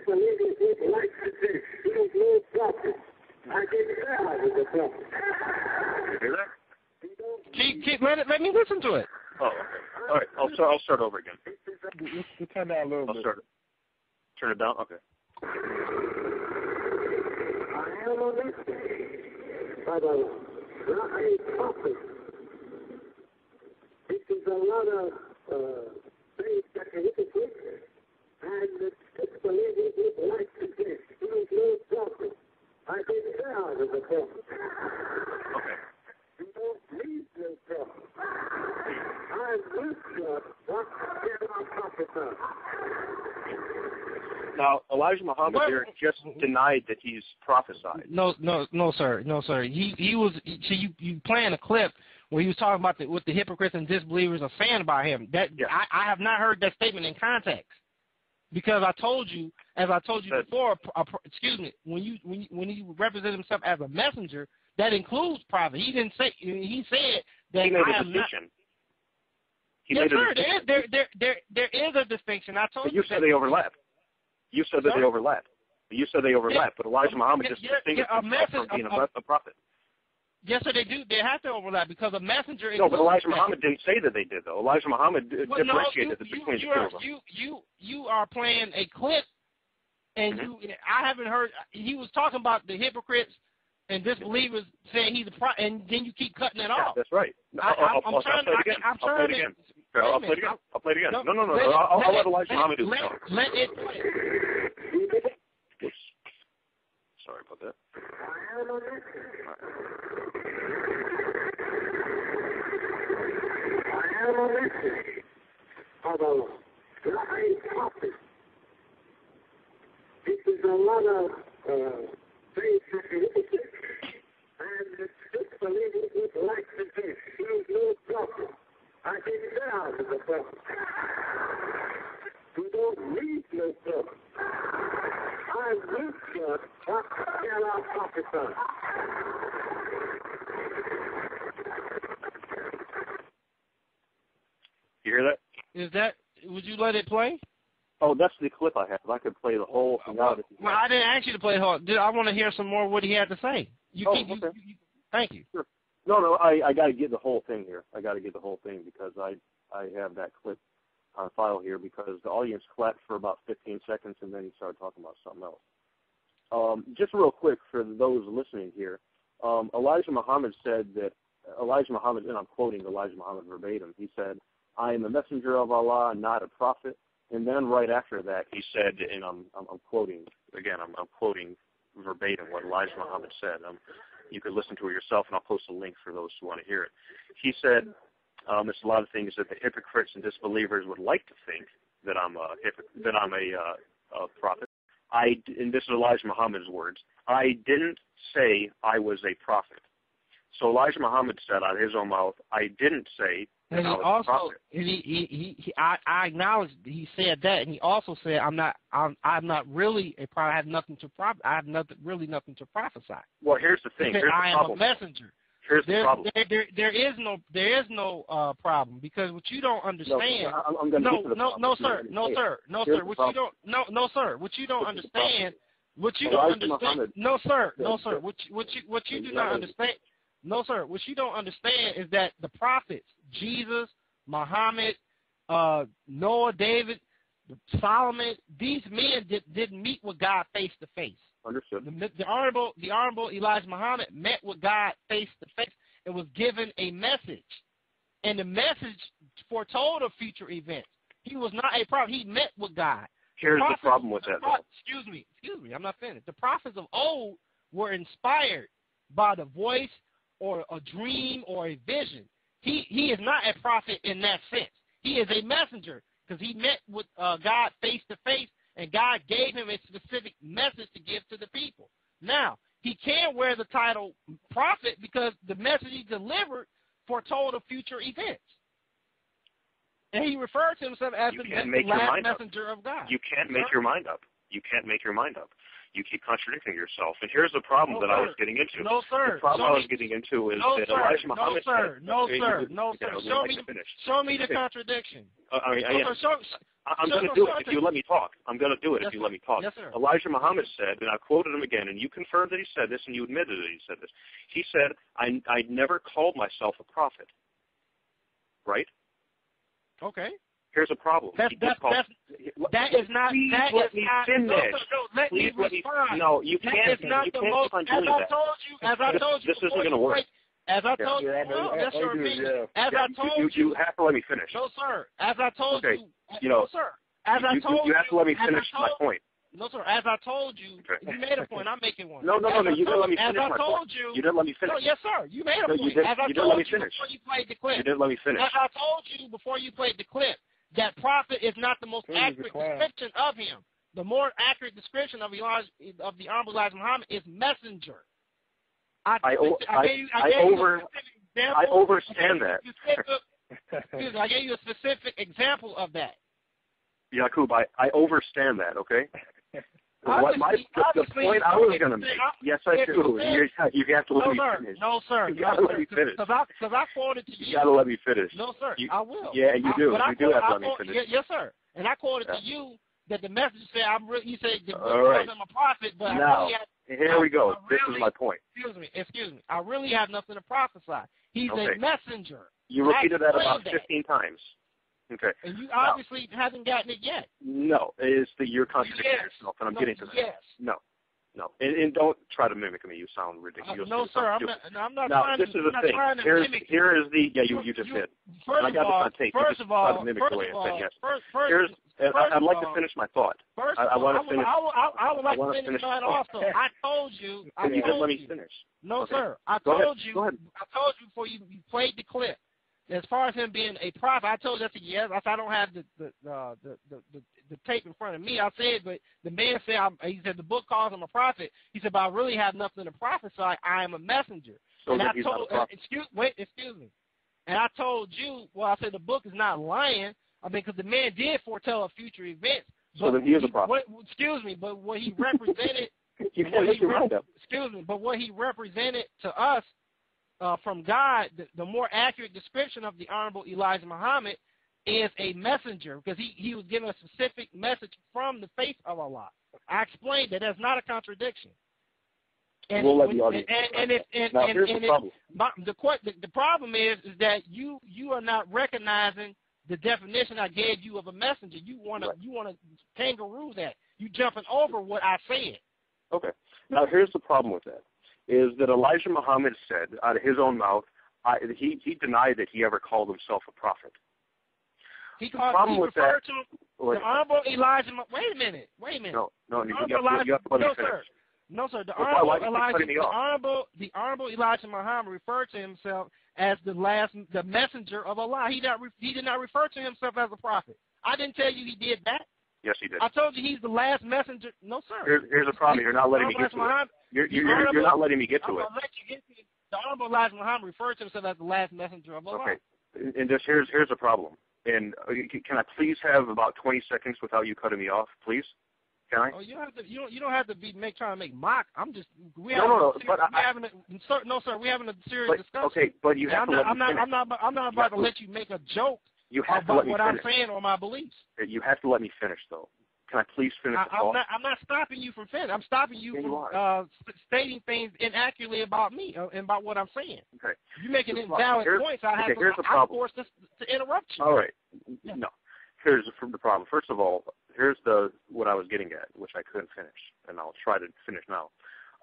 believers would like to say, he is no prophet. I can tell he's a prophet. You hear that? Let me listen to it. Oh, okay. All right, I'll start over again. Let's turn down a little bit. Turn it down? Okay. I am a messenger, but not a prophet. This is a lot of things that can hit the and the believers would like to say, he is no prophet. I can tell he's a prophet. Okay. You don't need no prophet. I'm with God, what can I prophesy? Now, Elijah Muhammad there just denied that he's prophesied. No, sir. You playing a clip where he was talking about what the hypocrites and disbelievers are saying about him. I have not heard that statement in context. Because I told you before, when he represented himself as a messenger, that includes prophet. He didn't say. He said that he made a distinction. Yes, sir. There is a distinction. I told you. But you said they overlap. You said that they overlap. You said they overlap. But Elijah Muhammad just distinguished himself from being a prophet. Yes, sir, they do. They have to overlap because a messenger. No, but Elijah Muhammad didn't say that they did, though. Elijah Muhammad differentiated between the two. You are playing a clip, and I haven't heard. He was talking about the hypocrites and disbelievers saying he's a prophet, and then you keep cutting it off. That's right. I'll play it again. I'll play it again. No. I'll let Elijah Muhammad do the song. Let it play. Sorry about that. I am a messenger of Allah, not a prophet. This is a lot of things that can hit it, and the disbelievers would like to say, he is no prophet. I can tell he's a prophet. You don't need no prophet. I'm with God, what can I prophesy? You hear that? Would you let it play? Oh, that's the clip I have. I could play the whole thing out. Well, I didn't ask you to play the whole. I want to hear some more of what he had to say. Okay. Thank you. Sure. No, I got to get the whole thing here. I got to get the whole thing because I have that clip on file here because the audience clapped for about 15 seconds and then he started talking about something else. Just real quick for those listening here, Elijah Muhammad said that and I'm quoting Elijah Muhammad verbatim, he said, I am a messenger of Allah, not a prophet. And then right after that, he said, and I'm quoting, again, I'm quoting verbatim what Elijah Muhammad said. You could listen to it yourself, and I'll post a link for those who want to hear it. He said, there's a lot of things that the hypocrites and disbelievers would like to think that I'm a prophet. And this is Elijah Muhammad's words, I didn't say I was a prophet. So Elijah Muhammad said out of his own mouth, I didn't say that I was a prophet. And I acknowledge he said that, and he also said, I'm not really a prophet. I have nothing to prophesy. Well, here's the thing. Here's I the am a messenger. Here's the problem. There is no problem, because what you don't understand. No, sir. What you don't understand. What you don't understand. No, sir. What you do not understand. No, sir. What you don't understand is that the prophets, Jesus, Muhammad, Noah, David, Solomon, these men didn't meet with God face to face. Understood. The honorable Elijah Muhammad met with God face to face and was given a message, and the message foretold of future events. He was not a prophet. He met with God. Here's the problem with that. Excuse me. I'm not finished. The prophets of old were inspired by the voice or a dream or a vision. He is not a prophet in that sense. He is a messenger, because he met with God face to face, and God gave him a specific message to give to the people. Now, he can wear the title prophet because the message he delivered foretold of future events. And he referred to himself as the last messenger of God. You can't make your mind up. You can't make your mind up. You keep contradicting yourself. And here's the problem that I was getting into. No, sir. The problem I was getting into is that Elijah Muhammad said... No, sir. Show me the contradiction. I'm going to do it if you let me talk. I'm going to do it if you let me talk. Yes, sir. Elijah Muhammad said, and I quoted him again, and you confirmed that he said this, and you admitted that he said this. He said, I never called myself a prophet. Right? Okay. Here's a problem. That is not. Please let me finish. Please let me. No, you can't. You can't keep on doing that. As I told you, this isn't going to work. As I told you, that's your opinion. As I told you, you have to let me finish. No, sir. As I told you, no, sir. As I told you, you have to let me finish my point. No, sir. As I told you, you made a point. I'm making one. No. You didn't let me finish my point. As I told you, you didn't let me finish. No, yes, sir. You made a point. You didn't let me finish. Before you played the clip. You didn't let me finish. As I told you before you played the clip, that prophet is not the most accurate description of him. The more accurate description of the honorable Elijah Muhammad is messenger. I overstand that. I gave you a specific example of that. Yakub, I overstand that, okay? The point I was going to make. Yes, I do. You have to let me finish. No, sir. You got to let me finish. Because I quoted to you. You got to let me finish. No, sir. I will. Yeah, you do. You do have to let me finish. Yes, sir. And I quoted to you that the message said, you said, all right. I'm a prophet, but now, here we go. This is my point. Excuse me. I really have nothing to prophesy. He's a messenger. You repeated that about 15 times. Okay. And you obviously haven't gotten it yet. No, it's that you're contradicting yourself, and I'm getting to that. Yes. No. And don't try to mimic me. You sound ridiculous. No, sir. I'm not now, trying this to. is the thing. Here is the. Yeah, you just did. First of all, I'd like to finish my thought. I want to finish. I would like to finish mine also. I told you. You didn't let me finish. No, sir. I told you. I told you before you played the clip. As far as him being a prophet, I told you that's a yes. I don't have the tape in front of me. I said, but the man said, he said the book calls him a prophet. He said, but I really have nothing to prophesy. I am a messenger. So and I he's told, not a prophet. Excuse me. And I told you, well, I said the book is not lying. I mean, because the man did foretell of future events. So then he is a prophet. Excuse me, but what he represented. You can't make your mind up. Excuse me, but what he represented to us. From God, the more accurate description of the honorable Elijah Muhammad is a messenger, because he was given a specific message from the face of Allah. I explained that that's not a contradiction. And we'll let the audience. Now, here's the problem. The problem is that you are not recognizing the definition I gave you of a messenger. You want to kangaroo that. You jumping over what I said. Okay. Now, here's the problem with that. Is that Elijah Muhammad said out of his own mouth, he denied that he ever called himself a prophet. The honorable Elijah. Wait a minute. No, you have to let me finish. No, sir. The honorable Elijah Muhammad referred to himself as the messenger of Allah. He did not refer to himself as a prophet. I didn't tell you he did that. Yes, he did. I told you he's the last messenger. No, sir. Here's the problem. You're not letting me get to it. You're not letting me get to it. I'm going to let you get to it. The Honorable Elijah Muhammad referred to himself as the last messenger of Allah. Okay. And just here's the problem. And can I please have about 20 seconds without you cutting me off, please? Can I? Oh, you don't have to be trying to make mock. I'm just we're having a serious discussion. Okay, but you have to let me finish. I'm not about to let you make a joke about what I'm saying or my beliefs. You have to let me finish, though. Can I please finish the thought? I'm not stopping you from finishing. I'm stopping you from stating things inaccurately about me and about what I'm saying. Okay. You're making invalid points. I'm forced to interrupt you. All right. Yeah. No. Here's the problem. First of all, here's what I was getting at, which I couldn't finish, and I'll try to finish now.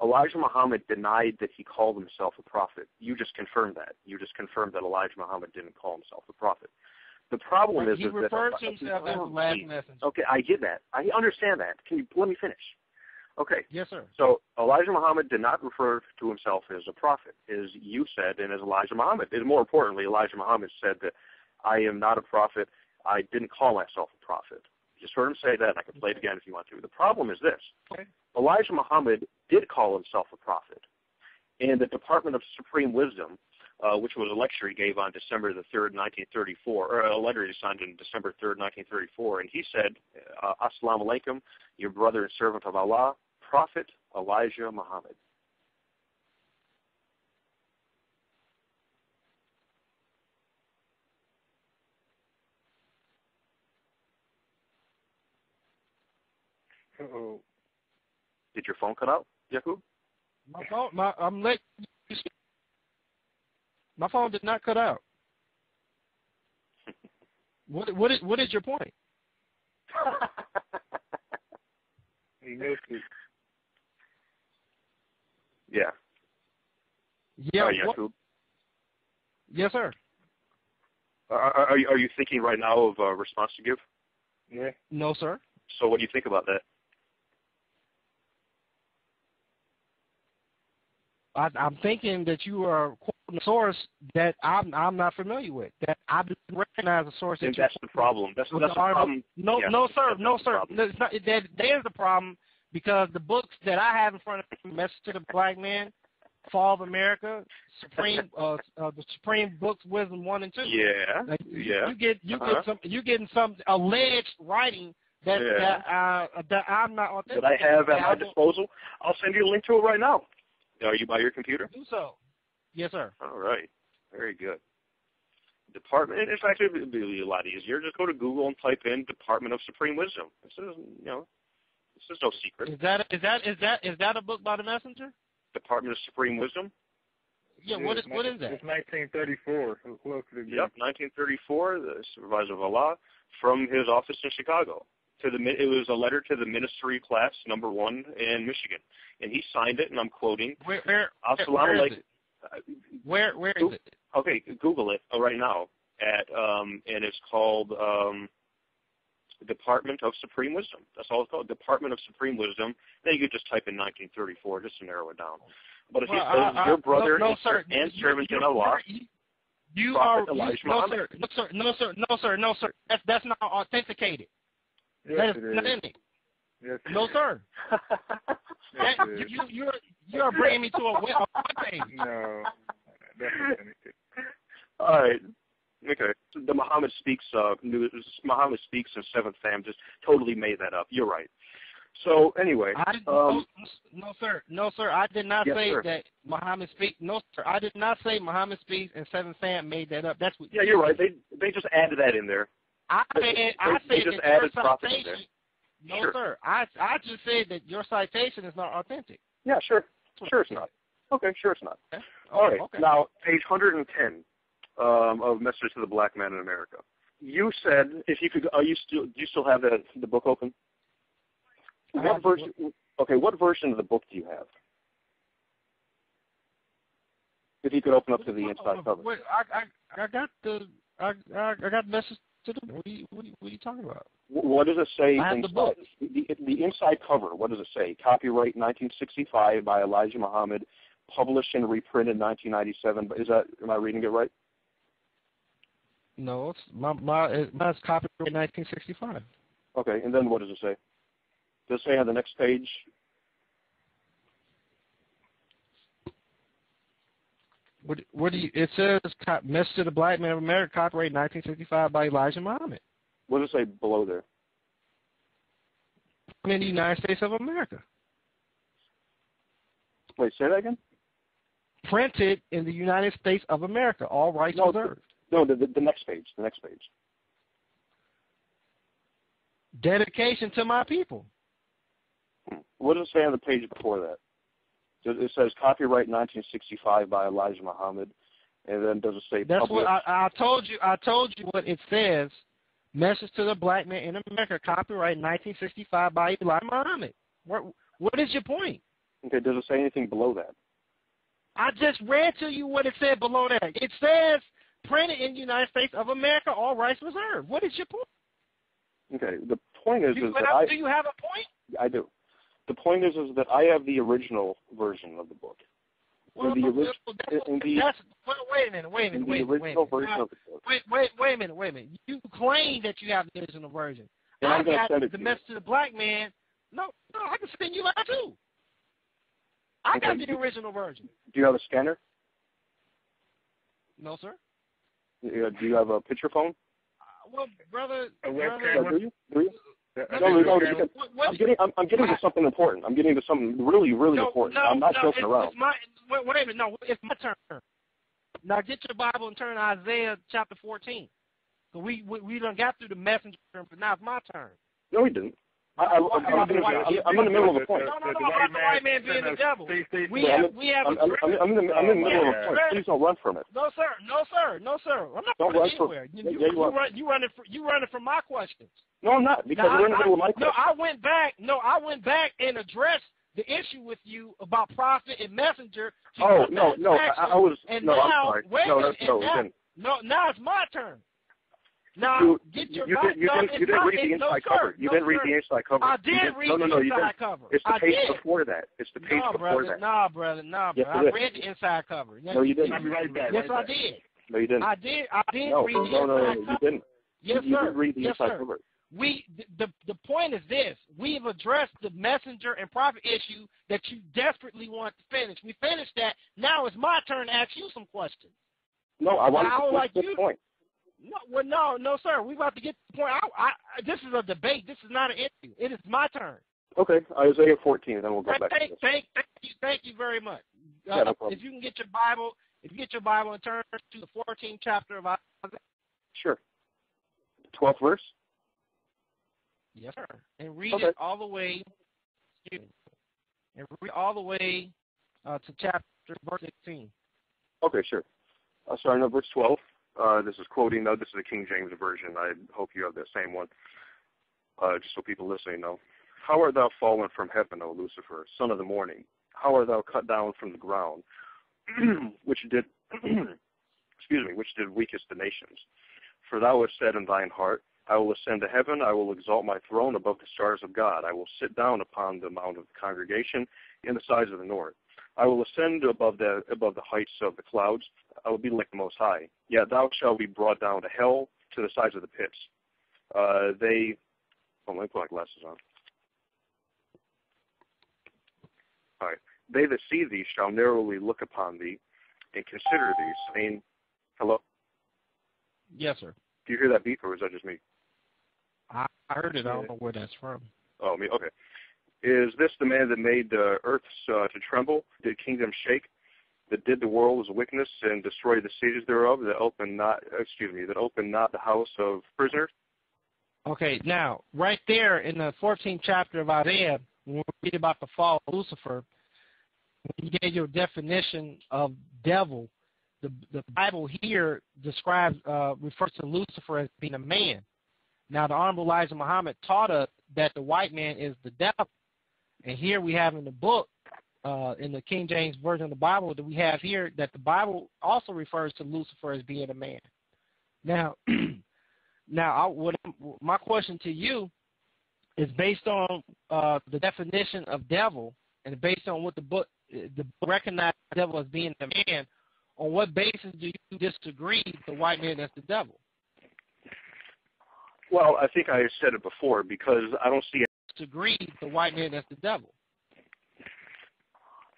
Elijah Muhammad denied that he called himself a prophet. You just confirmed that. You just confirmed that Elijah Muhammad didn't call himself a prophet. The problem is he referred to himself as the last messenger. Okay, I get that. I understand that. Can you let me finish? Okay. Yes, sir. So Elijah Muhammad did not refer to himself as a prophet, as you said, and as Elijah Muhammad. And more importantly, Elijah Muhammad said that I am not a prophet. I didn't call myself a prophet. You just heard him say that, and I can play it again if you want to. The problem is this. Okay. Elijah Muhammad did call himself a prophet. And the Department of Supreme Wisdom, which was a lecture he gave on December the 3rd, 1934, or a letter he signed on December 3rd, 1934, and he said, Assalamu alaikum, your brother and servant of Allah, Prophet Elijah Muhammad. Uh-oh. Did your phone cut out, Yakub? I'm late. My phone did not cut out. What is your point? He missed it. Yeah. Yeah. Yakub? Yes, sir. Are you thinking right now of a response to give? Yeah. No, sir. So what do you think about that? I'm thinking that you are quoting a source that I'm not familiar with. That I recognize a source. And that's the problem. That's the problem. No, yeah, no, sir. No, sir. That is the problem because the books that I have in front of me, Message to the Black Man, Fall of America, the Supreme Books, Wisdom 1 and 2. Yeah. Like, yeah. You're getting some alleged writing that I'm not authentic. That I have at my disposal. I'll send you a link to it right now. Are you by your computer? Do so. Yes, sir. All right. Very good. Department. It's actually it'd be a lot easier. Just go to Google and type in Department of Supreme Wisdom. This is no secret. Is that a book by the messenger? Department of Supreme Wisdom. Yeah. What is that? It's 1934. Who else could it be? Yep. 1934. The Supervisor of Allah from his office in Chicago. It was a letter to the Ministry Class Number 1 in Michigan, and he signed it. And I'm quoting. Where is it? Where is it? Okay, Google it right now. And it's called Department of Supreme Wisdom. That's all it's called, Department of Supreme Wisdom. Then you could just type in 1934 just to narrow it down. But if it says your brother and servant in Allah, you Prophet are Elijah Muhammad. No, sir. That's not authenticated. Yes, that is not in it. Yes, no, sir. You are bringing me to a web page. No, that's not anything. All right. Okay. The Muhammad Speaks in Seventh Fam just totally made that up. You're right. So anyway, no, sir. I did not say sir. that Muhammad Speaks. No, sir. I did not say Muhammad Speaks and Seventh Fam made that up. That's what. Yeah, you're right. They just added that in there. I said just that added your prophet in citation. there. No, Sure. Sir. I just said that your citation is not authentic. Yeah, sure. Sure it's not. Okay, sure it's not. Okay. All right. Okay. Now, page 110 of Message to the Black Man in America. You said if you could. Do you still have the book open? What version? Okay, what version of the book do you have? If you could open up to the inside cover. Wait, I got the message to the. What are you talking about? What does it say inside? The book. The inside cover, what does it say? Copyright 1965 by Elijah Muhammad, published and reprinted 1997. Am I reading it right? No, mine's copyright 1965. Okay, and then what does it say? Does it say on the next page? What do you? It says "Message to the Black Man of America," copyright 1965 by Elijah Muhammad. What does it say below there? In the United States of America. Wait, say that again? Printed in the United States of America, all rights reserved. No, the next page. The next page. Dedication to my people. What does it say on the page before that? It says copyright 1965 by Elijah Muhammad, and then does it say? That's published? what I told you. I told you what it says. Message to the Black Man in America, copyright 1965 by Elijah Muhammad. What is your point? Okay, does it say anything below that? I just read to you what it said below that. It says printed in the United States of America, all rights reserved. What is your point? Okay, the point is do you have a point? I do. The point is that I have the original version of the book. Well, wait a minute. Wait a minute. You claim that you have the original version. And I got the Message to the Black Man. No, I can send you that too. I got the original version. Do you have a scanner? No, sir. Do you have a picture phone? Well, brother. Do you? I'm getting to something important. I'm getting to something really, really important. I'm not joking around. Wait a minute. No, it's my turn. Now get your Bible and turn to Isaiah chapter 14. So we done got through the messenger, but now it's my turn. No, we didn't. I'm in the middle of a point. No, about the white man being the devil. I'm in the middle of a point. Please don't run from it. No, sir. I'm not running anywhere. You running from my questions. No, I'm not, because we're in the middle of my question. No, I went back and addressed the issue with you about prophet and messenger. I was. And no, now, I'm sorry. Now it's my turn. Now, get your Bible. You didn't read the inside cover. You didn't read the inside cover. I did read the inside cover. It's the page before that. It's the page before that. No, brother. Yes, I read the inside cover. No, you didn't. Yes, I did. No, you didn't. I did read the inside cover. No, you didn't. Yes, sir. You didn't read the inside cover. The point is this: we've addressed the messenger and prophet issue that you desperately want to finish. We finished that. Now it's my turn to ask you some questions. No, I want to push this point. No, sir. We're about to get to the point. This is a debate. This is not an interview. It is my turn. Okay, Isaiah 14, and then we'll go back to this. Thank you very much. Yeah, no problem. If you can get your Bible, and turn to the 14th chapter of Isaiah. Sure. 12th verse. Yes, sir. And read it all the way. And read all the way to chapter verse 16. Okay, sure. Starting at verse 12. This is quoting, this is the King James Version. I hope you have the same one, just so people listening know. How art thou fallen from heaven, O Lucifer, son of the morning? How art thou cut down from the ground, which did weakest the nations? For thou hast said in thine heart, I will ascend to heaven, I will exalt my throne above the stars of God. I will sit down upon the mount of the congregation in the sides of the north. I will ascend above the heights of the clouds. I will be like the Most High. Yet thou shalt be brought down to hell, to the sides of the pits. Let me put my glasses on. All right. They that see thee shall narrowly look upon thee and consider thee, saying, hello? Yes, sir. Do you hear that beep, or is that just me? I heard it. I don't know where that's from. Oh, me. Okay. Is this the man that made the earth to tremble, did kingdoms shake, that did the world as wickedness and destroyed the cities thereof, that opened not the house of prisoners? Okay, now, right there in the 14th chapter of Isaiah, when we read about the fall of Lucifer, when you gave your definition of devil, the Bible here refers to Lucifer as being a man. Now, the Honorable Elijah Muhammad taught us that the white man is the devil. And here we have in the book, in the King James Version of the Bible that we have here, that the Bible also refers to Lucifer as being a man. Now, my question to you is based on the definition of devil, and based on what the book recognizes the devil as being a man. On what basis do you disagree with the white man as the devil? Well, I think I said it before because I don't see. To agree, the white man that's the devil.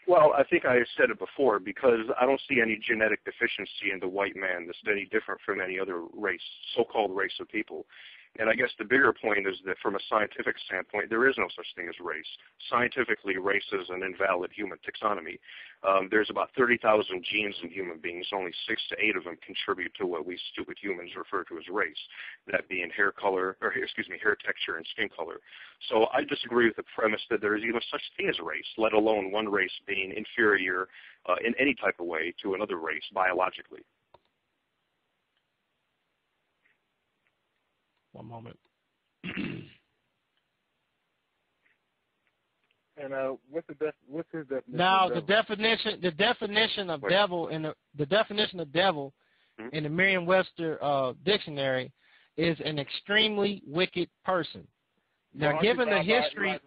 Well, I think I said it before because I don't see any genetic deficiency in the white man that's any different from any other race, so-called race of people. And I guess the bigger point is that from a scientific standpoint, there is no such thing as race. Scientifically, race is an invalid human taxonomy. There's about 30,000 genes in human beings. Only 6 to 8 of them contribute to what we stupid humans refer to as race, that being hair color, or hair texture and skin color. So I disagree with the premise that there is even such thing as race, let alone one race being inferior in any type of way to another race biologically. One moment. And what's his definition? Now of the definition of devil in the definition of devil in the Merriam-Webster dictionary is an extremely wicked person. Now, given the history,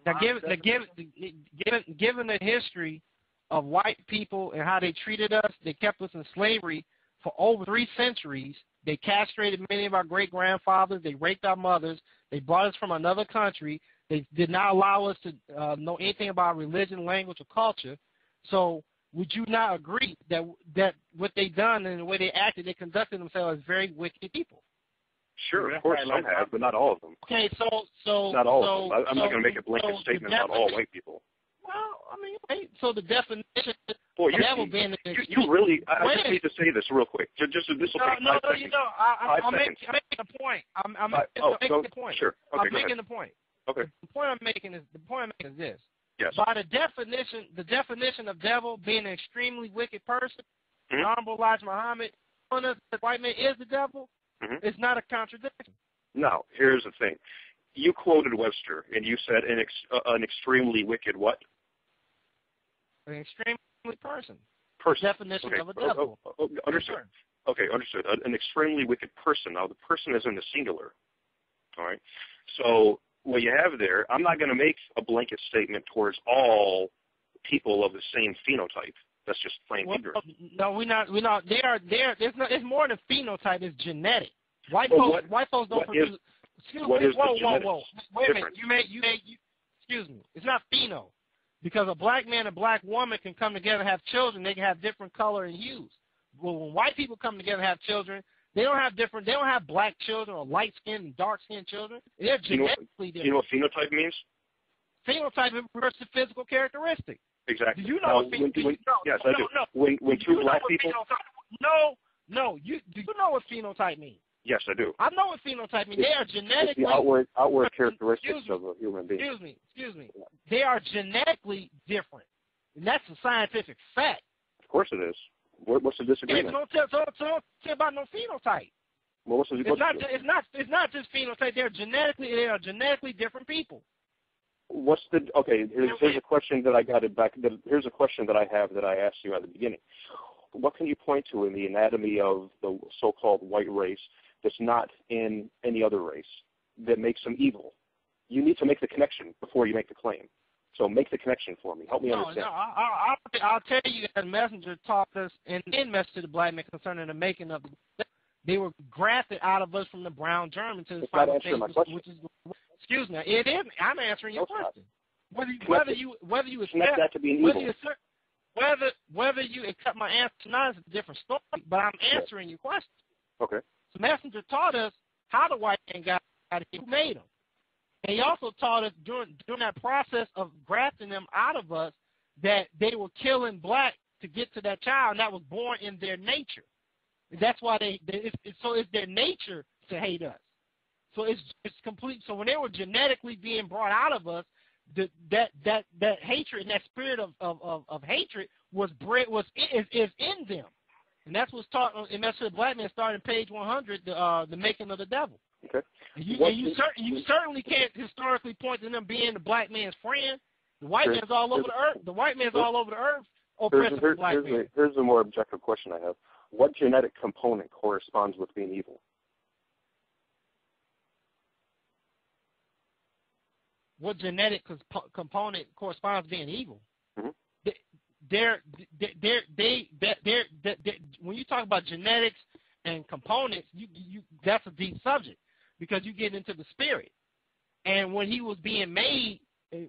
given the history of white people and how they treated us, they kept us in slavery for over 3 centuries. They castrated many of our great-grandfathers. They raped our mothers. They brought us from another country. They did not allow us to know anything about religion, language, or culture. So would you not agree that what they done and the way they acted, they conducted themselves as very wicked people? Sure, of course some have, but not all of them. Okay, so not all of them. I'm not going to make a blanket statement about all white people. Well, I mean, okay, so the definition Boy, of devil being you really. I just need to say this real quick. Just this will take 5 seconds. I'm making a point. I'm making the point. Sure. Okay, I'm making the point. Okay. The point I'm making is this. Yes. By the definition of devil being an extremely wicked person, Honorable Elijah Muhammad telling us that the white man is the devil, it's not a contradiction. No, here's the thing. You quoted Webster, and you said an extremely wicked what? An extremely wicked person. Definition okay. of a devil. Understood. Okay, understood. An extremely wicked person. Now, the person is in the singular. All right? So what you have there, I'm not going to make a blanket statement towards all people of the same phenotype. That's just plain ignorant. No, we're not. It's more than phenotype. It's genetic. White folks don't produce. Whoa. Wait a minute. Excuse me. It's not pheno. Because a black man and a black woman can come together and have children. They can have different color and hues. Well, when white people come together and have children, they don't have black children or light-skinned and dark-skinned children. They're genetically different. You know what phenotype means? Phenotype refers to physical characteristic. Exactly. Do you know what phenotype? Yes, I do. When two black people. No. Do you know what phenotype means? Yes, I do. I know what phenotype means. They are genetically. It's the outward characteristics of a human being. Excuse me. They are genetically different, and that's a scientific fact. Of course it is. What's the disagreement? Don't tell about no phenotype. Well, it's not just phenotype. They are genetically different people. Here's a question that I got it back. Here's a question that I have that I asked you at the beginning. What can you point to in the anatomy of the so-called white race that's not in any other race that makes them evil? You need to make the connection before you make the claim. So make the connection for me. Help me understand. I'll tell you that Messenger taught us in Message to the Black Man concerning the making of they were grafted out of us from the brown German to the final stage, which is, excuse me, it is. I'm answering your question. Whether you accept that to be an evil. Whether you accept my answer or not is a different story, but I'm answering your question. Okay. So Messenger taught us how the white man got here, who made them. And he also taught us during that process of grafting them out of us that they were killing black to get to that child, and that was born in their nature. That's why it's their nature to hate us. So it's complete. So when they were genetically being brought out of us, that hatred and that spirit of hatred is in them, and that's what's taught in Message to the Black Man, starting page 100, the making of the devil. Okay. You certainly can't historically point to them being the black man's friend. The white man's all over the earth. The white man's all over the earth oppressing the black man. Here's a more objective question I have. What genetic component corresponds with being evil? What genetic component corresponds to being evil? Mm-hmm. When you talk about genetics and components, that's a deep subject. because you get into the spirit. And when he was being made,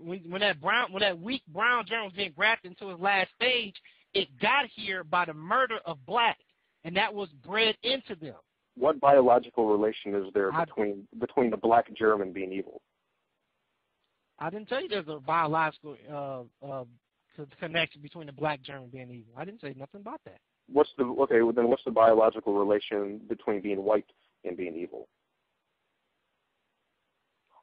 when that weak brown germ was being grafted into his last stage, it got here by the murder of black, and that was bred into them. What biological relation is there between the black germ and being evil? I didn't tell you there's a biological connection between the black germ and being evil. I didn't say nothing about that. What's the biological relation between being white and being evil?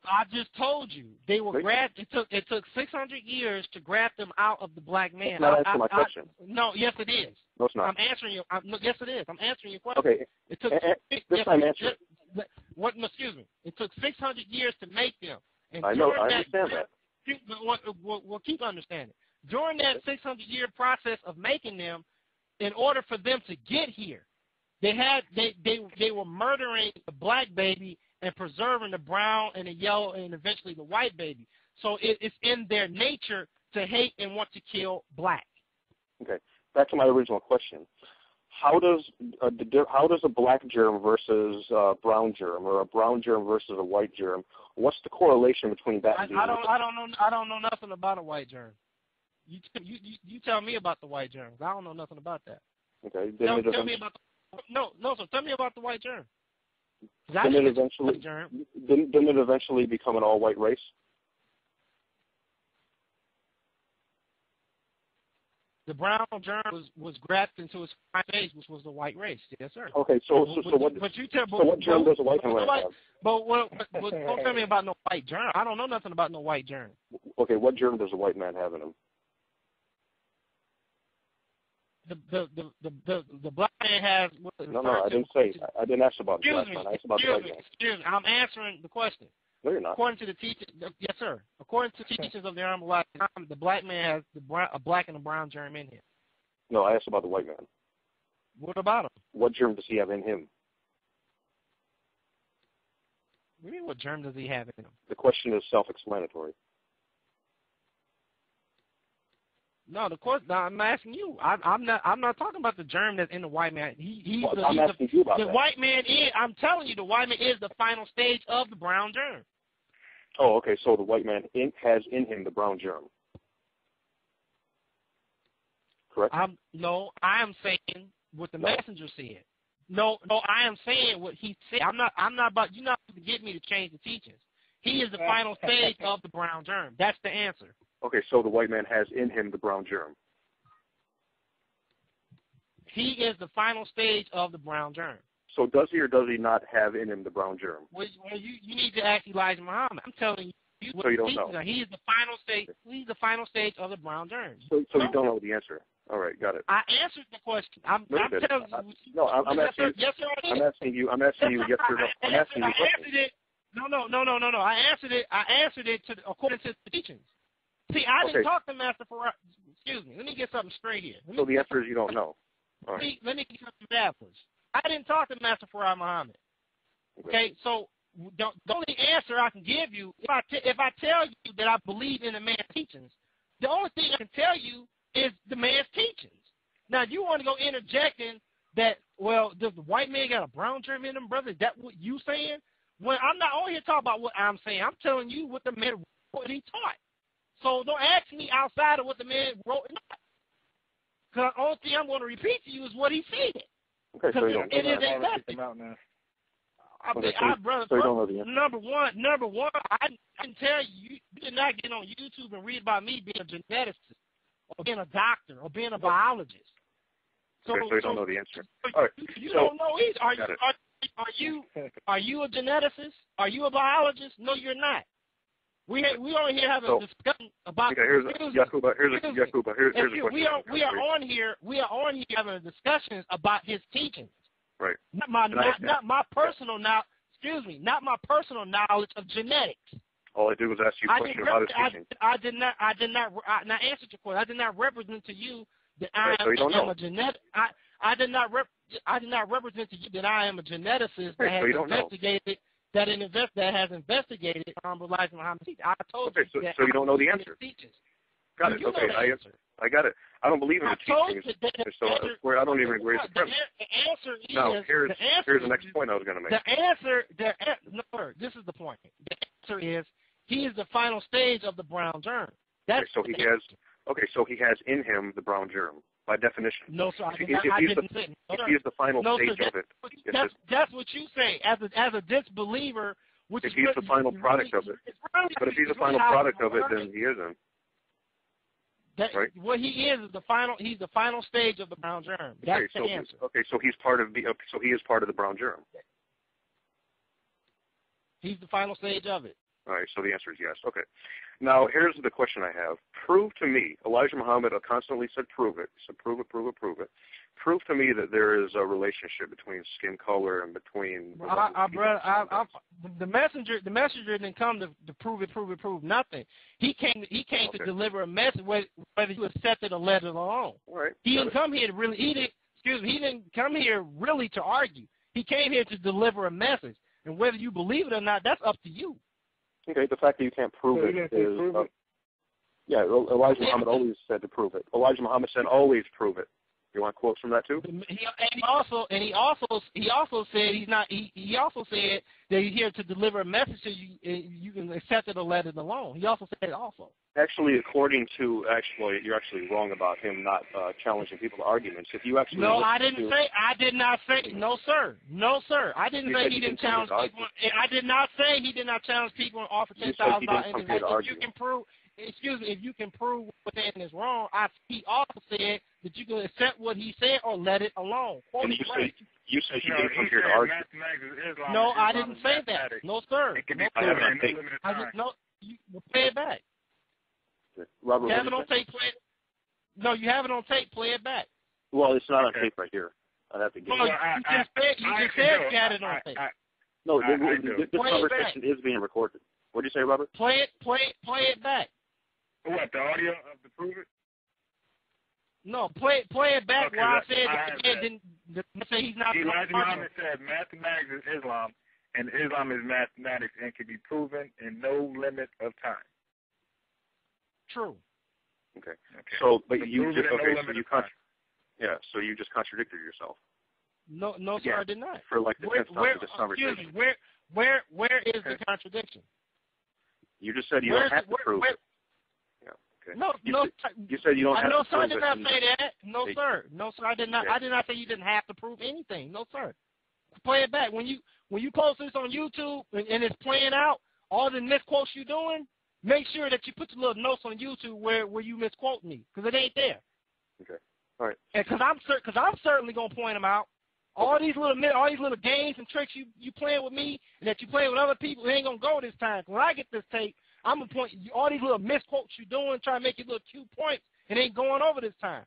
I just told you they were grafted. It took 600 years to graft them out of the black man. That's not answering my question. No, yes it is. No, it's not. I'm answering you. Yes, it is. I'm answering your question. Okay. It took. Excuse me. It took 600 years to make them. And I know. I understand that. Well, keep understanding. During that 600-year process of making them, in order for them to get here, they were murdering the black baby and preserving the brown and the yellow and eventually the white baby. So it's in their nature to hate and want to kill black. Okay. Back to my original question. How does a black germ versus a brown germ, or a brown germ versus a white germ? What's the correlation between that? I don't know nothing about a white germ. You tell me about the white germs. I don't know nothing about that. Okay. Tell me about so tell me about the white germ. Didn't it eventually become an all-white race? The brown germ was grafted into its prime phase, which was the white race. Yes, sir. Okay, so what germ does a white man have? But don't tell me about no white germ. I don't know nothing about no white germ. Okay, what germ does a white man have in him? The black man has. No, I didn't say. I didn't ask about the black man. I asked about the white man. Excuse me. I'm answering the question. No, you're not. According to the teachers, yes, sir. According to teachings of the Armor, the black man has a black and a brown germ in him. No, I asked about the white man. What about him? What germ does he have in him? What do you mean, what germ does he have in him? The question is self-explanatory. No, the course. No, I'm asking you. I'm not talking about the germ that's in the white man. I'm asking you about the that. White man is. I'm telling you, the white man is the final stage of the brown germ. Oh, okay. So the white man has in him the brown germ. Correct. I am saying what the messenger said. No, I am saying what he said. I'm not about. You're not going to get me to change the teachings. He is the final stage of the brown germ. That's the answer. Okay, so the white man has in him the brown germ. He is the final stage of the brown germ. So does he or does he not have in him the brown germ? Well, you need to ask Elijah Muhammad. I'm telling you. So you don't know. He is the final stage. He's the final stage of the brown germ. So you don't know the answer. All right, got it. I answered the question. I'm telling you. No, I'm asking you. Yes, sir. I'm asking you yes or no. I'm asking you. I answered it. No. I answered it according to the teachings. See, I didn't talk to Master Farad. Excuse me. Let me get something straight here. So the answer is you don't know. All right. Let me get something backwards. I didn't talk to Master Farad Muhammad. Okay, so the only answer I can give you, if I tell you that I believe in the man's teachings, the only thing I can tell you is the man's teachings. Now, you want to go interjecting that, well, does the white man got a brown germ in him, brother? Is that what you saying? Well, I'm not only here to talk about what I'm saying. I'm telling you what the man what he taught. So don't ask me outside of what the man wrote. Because the only thing I'm going to repeat to you is what he said. Okay, so you don't it is exactly. Brother, so you don't know the answer. Number one, I can tell you, you did not get on YouTube and read about me being a geneticist or being a doctor or being a biologist. So you don't know the answer. All right. You don't know either. Are you a geneticist? Are you a biologist? No, you're not. We only here having a discussion about. Okay, here's a question. We are on here having a discussion about his teachings. Right. Not my personal knowledge of genetics. All I did was ask you a question about his teachings. I did not answer your question. I did not represent to you that I am a genetic. I did not represent to you that I am a geneticist that has investigated. That has investigated Elijah Muhammad. I told you that. So you don't know the answer. Teaches. Got it. Okay, I got it. I don't believe in the teachings. So I don't even agree with the premise. The answer is... Now, here's the next point I was going to make. No, sir, this is the point. The answer is he is the final stage of the brown germ. That's so he has in him the brown germ, by definition. No, sir, if he is the final stage of it. That's what you say. As a disbeliever... If he's the final product of it. But if he's the final product of it, then he isn't. Right? What he is the final. He's the final stage of the brown germ. That's the answer. Okay, so he's part of the. So he is part of the brown germ. He's the final stage of it. All right. So the answer is yes. Okay. Now here's the question I have. Prove to me. Elijah Muhammad constantly said, "Prove it." He said, "Prove it, prove it, prove it." Prove to me that there is a relationship between skin color and between. The messenger didn't come to prove it, nothing. He came to deliver a message, whether you accepted or let it alone. Right. He didn't come here to really. He didn't come here really to argue. He came here to deliver a message, and whether you believe it or not, that's up to you. Okay. The fact that you can't prove it is. Yeah. Elijah Muhammad always said to prove it. Elijah Muhammad said always prove it. You want quotes from that too? He also said he's not. He also said that he's here to deliver a message to you. You can accept it or let it alone. He also said it also. Actually, you're actually wrong about him not challenging people's arguments. If you actually I did not say. No, sir. I didn't say he didn't challenge people. I did not say he did not challenge people and offer $10,000. If you can prove. Excuse me, if you can prove what saying is wrong, he also said that you can accept what he said or let it alone. And you said he didn't come here to argue. No, I didn't say that. No, sir. No, you play it back. Robert, you have it on tape, play it. No, you have it on tape, play it back. Well, it's not on tape right here. I'd have to get it. You just said you had it on tape. No, this conversation is being recorded. What did you say, Robert? Play it back. What, the audio of the prove it? No, play it back where I said didn't say he's not. Elijah Muhammad said mathematics is Islam, and Islam is mathematics and can be proven in no limit of time. True. Okay. So, but you just so you just contradicted yourself. No, sir, I did not. For like the 10th time in this conversation. Excuse me, where is the contradiction? You just said you don't have to prove it. Okay. No, you said you don't have to prove it. No, sir, I did not say that. No, sir, I did not. I did not say you didn't have to prove anything. No, sir. Play it back. When you post this on YouTube and it's playing out, all the misquotes you're doing, make sure that you put the little notes on YouTube where you misquote me, because it ain't there. Okay. All right. Because I'm certainly gonna point them out. All these little games and tricks you playing with me and that you playing with other people, it ain't gonna go this time. When I get this tape, I'm gonna point you, all these little misquotes you're doing, trying to make you little cute points, it ain't going over this time.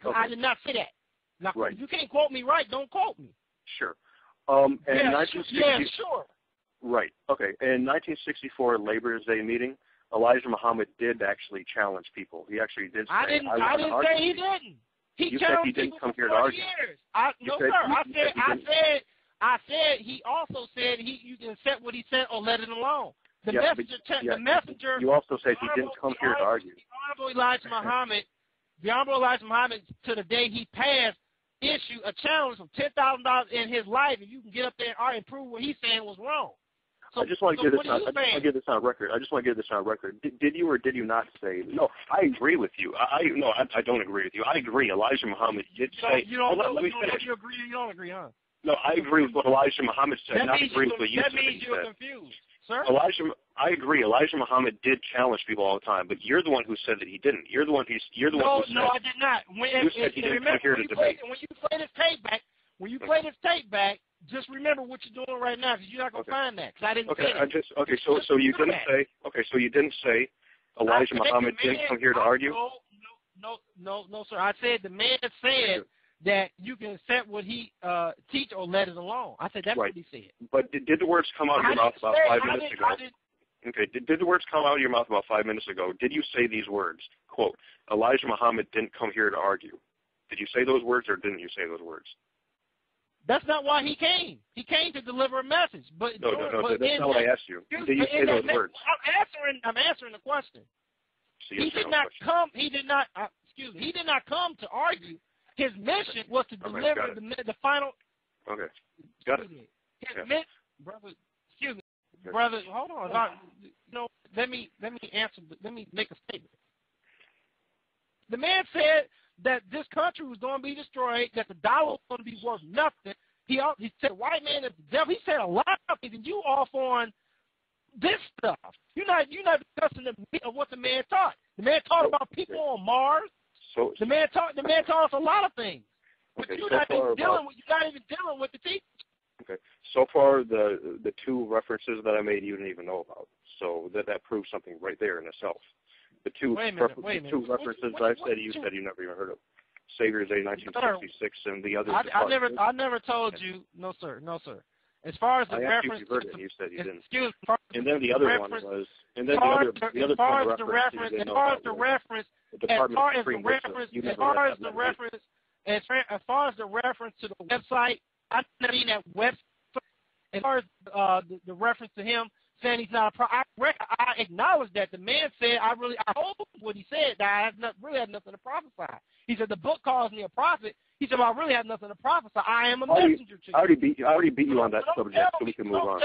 Okay. I did not say that. Now, if you can't quote me right, don't quote me. Sure. Sure. Right. Okay. In 1964 Labor Day meeting, Elijah Muhammad did actually challenge people. He actually did say, I didn't say he didn't. You said he didn't come here to argue. No, sir. I said he also said you can accept what he said or let it alone. The messenger. You also said he didn't come here to argue. The Honorable Elijah Muhammad, to the day he passed, issued a challenge of $10,000 in his life, and you can get up there and prove what he's saying was wrong. So, I just want to get this on record. Did you or did you not say? No, I agree with you. I don't agree with you. I agree. Elijah Muhammad did say. You don't agree. You don't agree, huh? No, I agree with what Elijah Muhammad said. Not agree with what you said. That means you're confused, sir. I agree. Elijah Muhammad did challenge people all the time, but you're the one who said that he didn't. You're the one who said. No, I did not. You said he didn't come here to debate. When you play this tape back, just remember what you're doing right now, because you're not going to find that. Because I didn't say that. So you didn't say. Okay, so you didn't say Elijah Muhammad didn't come here to argue. No, sir. I said the man said that you can accept what he teach or let it alone. I said that's what he said. But did the words come out of your mouth about 5 minutes ago? Okay. Did the words come out of your mouth about 5 minutes ago? Did you say these words? Quote: Elijah Muhammad didn't come here to argue. Did you say those words or didn't you say those words? That's not why he came. He came to deliver a message. No, that's not what I asked you. Did you say those words? I'm answering the question. So he did not come. He did not. He did not come to argue. His mission was to deliver the final. Okay. Got it. His mission, brother. Excuse me, brother. Hold on. Let me answer. Let me make a statement. The man said that this country was going to be destroyed, that the dollar was going to be worth nothing. He said the white man is the devil. He said a lot of things, and you off on this stuff. You're not discussing the meat of what the man taught. The man taught about people on Mars. So the man taught us a lot of things. But you're not even dealing with the teachers. Okay. So far, the two references that I made, you didn't even know about. So that proves something right there in itself. The two two references I said you never even heard of. Savior's Day 1966 and the other. I never told you. No, sir. As far as the reference, you heard it. You said you didn't. Excuse me. And then the other one was. And then the other reference. As far as the reference to the website, I didn't mean that website. As far as the reference to him saying he's not a prophet, I acknowledge that the man said I hope what he said that I really have nothing to prophesy. He said the book calls me a prophet. He said, well, I really have nothing to prophesy. I am a messenger to you. I already beat you on that subject, so we can move on.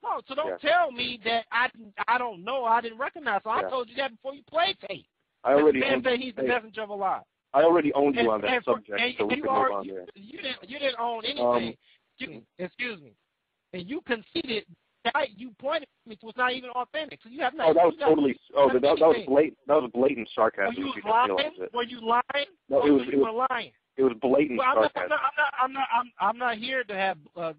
Don't tell me that I don't know. I didn't recognize. So I told you that before you played tape. I already owned you. He's the messenger of Allah. I already owned you on that subject, so we can move on there. You didn't own anything. Excuse me. And you conceded that you pointed to me was not even authentic. So you have not. Oh, that was totally. Oh, that was blatant. That was blatant sarcasm. Were you lying? No, it was lying. It was blatant sarcasm. I'm not here to have a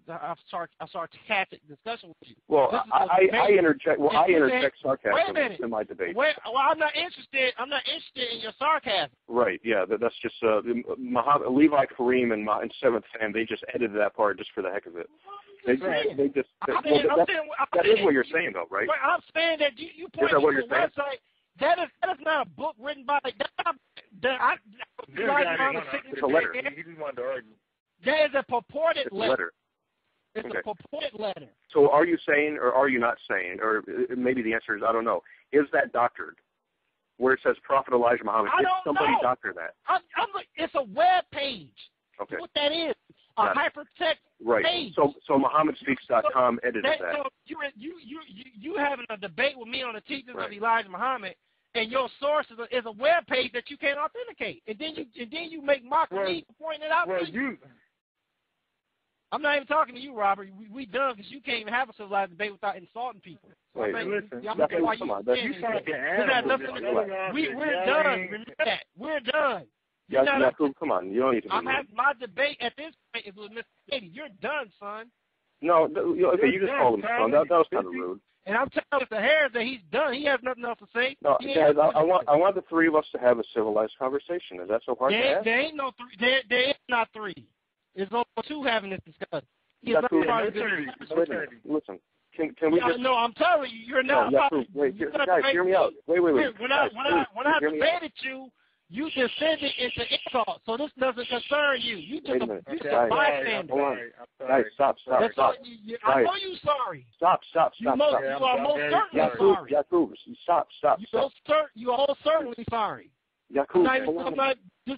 sarcastic discussion with you. Well, I interject. Well, I interject sarcasm in my debate. I'm not interested. I'm not interested in your sarcasm. Right. Yeah. That's just Muhammad, Levi Kareem and Seventh Fan. They just edited that part just for the heck of it. They just. That is what you're saying, though, right? I'm saying that you point to the website. That is not a book written by it's a letter. He just wanted to argue. That is a purported letter. It's a purported letter. So are you saying, or are you not saying, or maybe the answer is I don't know. Is that doctored? Where it says Prophet Elijah Muhammad? Did somebody doctor that? It's a web page. Okay. That's what that is. A hypertext page. So MuhammadSpeaks.com edited that. So you having a debate with me on the teachings of Elijah Muhammad, and your source is a web page that you can't authenticate, and then you make mock of me for pointing it out. I'm not even talking to you, Robert. We done because you can't even have a civilized debate without insulting people. So listen. We're done. Remember that. We're done. Yakub, come on. You don't need to. My debate at this point is with Mr. Batey. You're done, son. No, okay, you just called him son. That was kind of rude. And I'm telling Mr. Harris that he's done. He has nothing else to say. No, guys, I want the three of us to have a civilized conversation. Is that so hard to ask? There ain't no three. There is not three. There's only two having this discussion. Listen. Can we just? No, I'm telling you, you're not. Wait, guys, hear me out. Wait. When I debated you, you descended into insult, so this doesn't concern you. You just a bystander. Guys, stop. I know you're sorry. Stop. You are most certainly sorry. Yakub, stop. You are most certainly sorry. Yakub,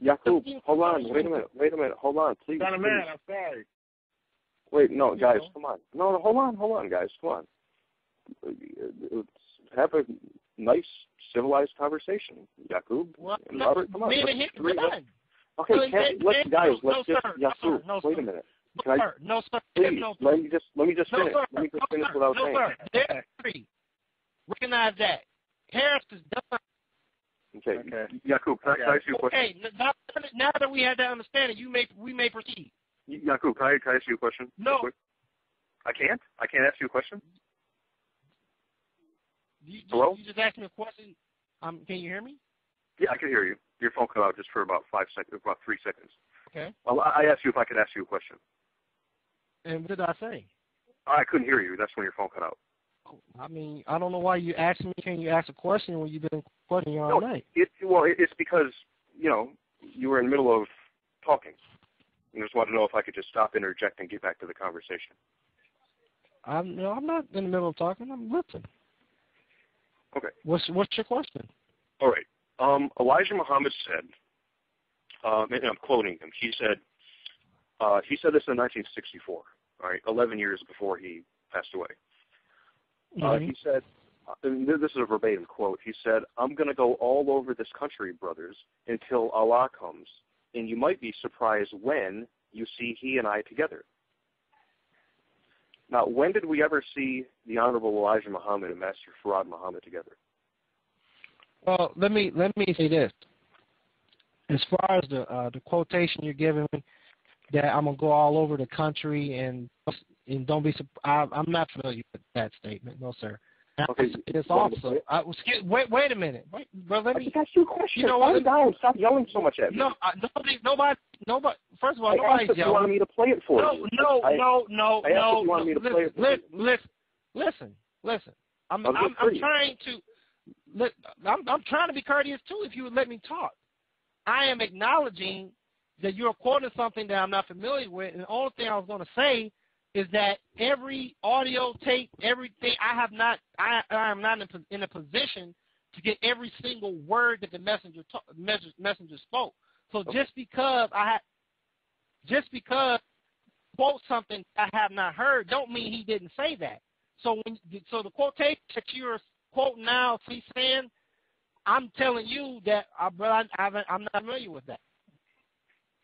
Yakub, hold on. Wait a minute. Hold on, please. Son of man, I'm sorry. Wait, no, guys, come on. No, hold on, guys, come on. Have a nice, civilized conversation, Yakub and Robert. Come on. Okay, Yakub, wait a minute. No, sir. Please, let me just finish. Let me just finish what I was saying. There are three. Recognize that. Harris is done. Okay. Yakub, can I ask you a question? Okay, now that we have that understanding, we may proceed. Yakub, can I ask you a question? No. I can't? I can't ask you a question? Hello? You just asked me a question. Can you hear me? Yeah, I can hear you. Your phone cut out just for about 3 seconds. Okay. Well, I asked you if I could ask you a question. And what did I say? I couldn't hear you. That's when your phone cut out. I mean, I don't know why you asked me, can you ask a question when you've been questioning all night? It's because, you were in the middle of talking. I just wanted to know if I could just stop, interject, and get back to the conversation. I'm not in the middle of talking. I'm listening. Okay. What's your question? All right. Elijah Muhammad said, and I'm quoting him. He said this in 1964. All right, 11 years before he passed away. He said, and this is a verbatim quote. He said, "I'm going to go all over this country, brothers, until Allah comes, and you might be surprised when you see he and I together." Now, when did we ever see the Honorable Elijah Muhammad and Master Farad Muhammad together? Well, let me say this. As far as the quotation you're giving me, that I'm gonna go all over the country and don't be surprised. I'm not familiar with that statement. No, sir. Okay. It's also. Wait a minute. Wait, bro. Let me. I just asked you a question. You know what? Stop yelling so much at me. No, nobody. First of all, nobody's yelling. You wanted me to play it for you. No. I asked if you wanted me to play it for you. Listen. I'm trying to. I'm trying to be courteous too. If you would let me talk, I am acknowledging that you're quoting something that I'm not familiar with, and the only thing I was going to say is that every audio tape, everything, I am not in a position to get every single word that the messenger spoke. So just because quote something I have not heard, don't mean he didn't say that. So the quotation that you're quoting now, he's saying, I'm telling you that I'm not familiar with that.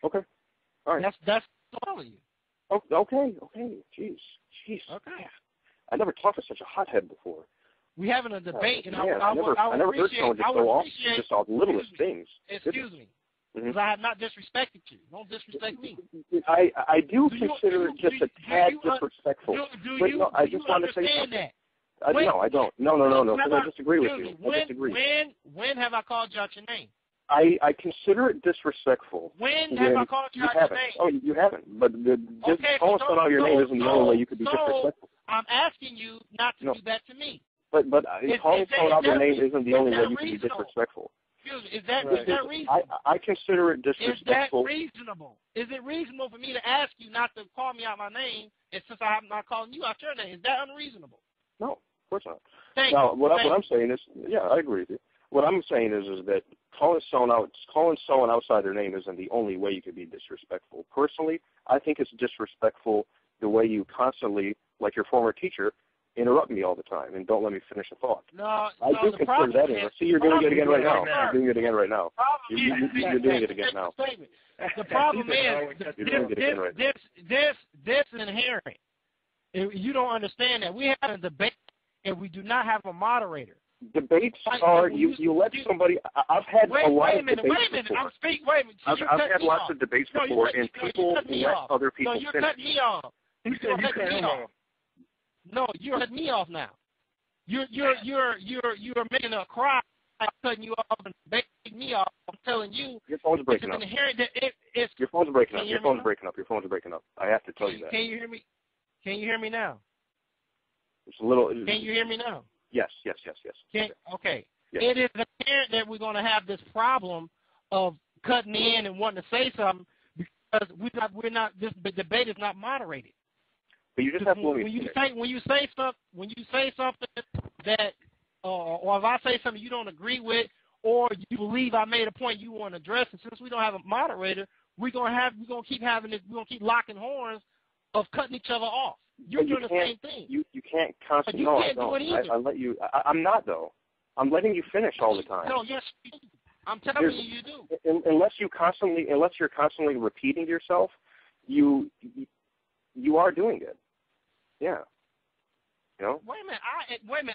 Okay. All right. That's all of you. Okay. Jeez. Okay. I never talked to such a hothead before. We having a debate, and I never heard someone just go off just off the littlest things. Excuse me, because I have not disrespected you. Don't disrespect me. I do consider it just a tad disrespectful. I just want to say something. No, I don't. No. Because I disagree with you. When have I called you out your name? I consider it disrespectful. When have I called you out your name? Oh, you haven't. But just calling someone out your name isn't the only way you could be disrespectful. I'm asking you not to do that to me. But calling someone out your name isn't the only way you can be disrespectful. Excuse me. Is that reasonable? I consider it disrespectful. Is that reasonable? Is it reasonable for me to ask you not to call me out my name, and since I'm not calling you out your name, is that unreasonable? No, of course not. What I'm saying is, I agree with you. What I'm saying is that calling someone outside their name isn't the only way you could be disrespectful. Personally, I think it's disrespectful the way you constantly, like your former teacher, interrupt me all the time and don't let me finish a thought. I do consider that in. See, you're doing it again right now. You're doing it again right now. You're doing it again now. The problem is this is inherent. You don't understand that. We have a debate and we do not have a moderator. Debates are you let somebody. I've had a lot of debates before. I've had lots of debates before, and people let other people finish. No, you're cutting me off. No, you're cutting me off now. You're making a cry. I'm cutting you off and breaking me off. I'm telling you. Your phone's breaking up. Your phone's breaking up. Your phone's breaking up. Your phone's breaking up. I have to tell you that. Can you hear me? Can you hear me now? It's a little. Can you hear me now? Yes. Okay. Yes. It is apparent that we're going to have this problem of cutting in and wanting to say something because this debate is not moderated. But you just have to when you say something that, or if I say something you don't agree with, or you believe I made a point you want to address, and since we don't have a moderator, we're gonna keep having this. We're gonna keep locking horns of cutting each other off. You're doing the same thing. You can't constantly. No, I don't. I let you. I'm not though. I'm letting you finish all the time. No, yes, you do. I'm telling you do. Unless you're constantly repeating yourself, you are doing it. Yeah. You know? Wait a minute.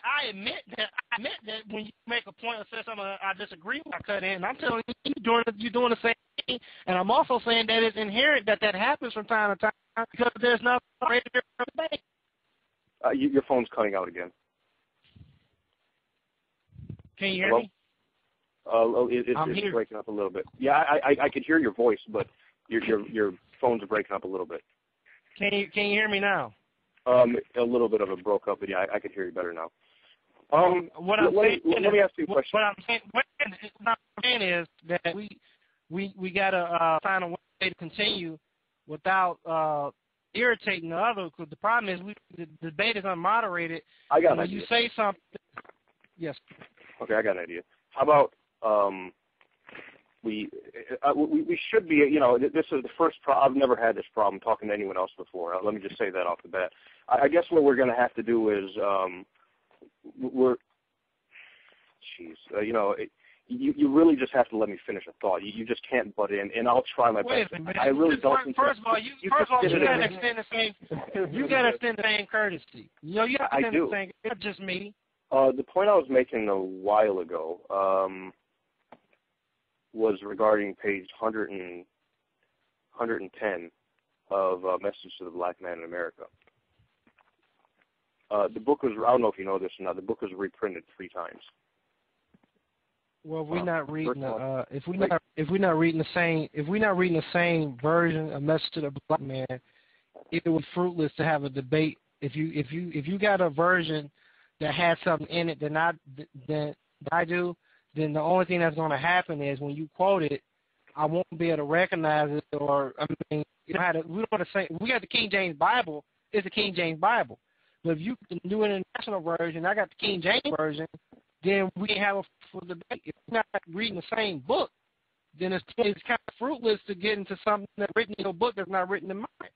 I admit that when you make a point or say something I disagree with, I cut in. I'm telling you, you're doing the same thing, and I'm also saying that it's inherent that happens from time to time because there's not a radio debate. Your phone's cutting out again. Can you hear me? It's breaking up a little bit. Yeah, I could hear your voice, but your phone's breaking up a little bit. Can you hear me now? A little bit of it broke up, but yeah, I could hear you better now. Let me ask you a question. What I'm saying is that we got to find a way to continue without irritating the other. Because the problem is the debate is unmoderated. I got an idea. When you say something, yes. Okay, I got an idea. How about we should be, you know, this is the first I've never had this problem talking to anyone else before. Let me just say that off the bat. I guess what we're going to have to do is you know, you really just have to let me finish a thought. You just can't butt in, and I'll try my best. I really don't think. First of all, you gotta extend the same. You gotta extend the same courtesy. You know, you have to extend the same. It's just me. The point I was making a while ago was regarding page 110 of Message to the Black Man in America. The book was, I don't know if you know this or not, the book was reprinted 3 times. Well, if we're not reading if we're not reading the same version of Message to the Black Man, it was fruitless to have a debate. If you got a version that has something in it that I do, then the only thing that's going to happen is when you quote it, I won't be able to recognize it. Or I mean, we don't have to say we got the King James Bible. It's the King James Bible. But if you the New International Version, I got the King James Version, then we can have a full debate. If we're not reading the same book, then it's kind of fruitless to get into something that's written in your book that's not written in mine.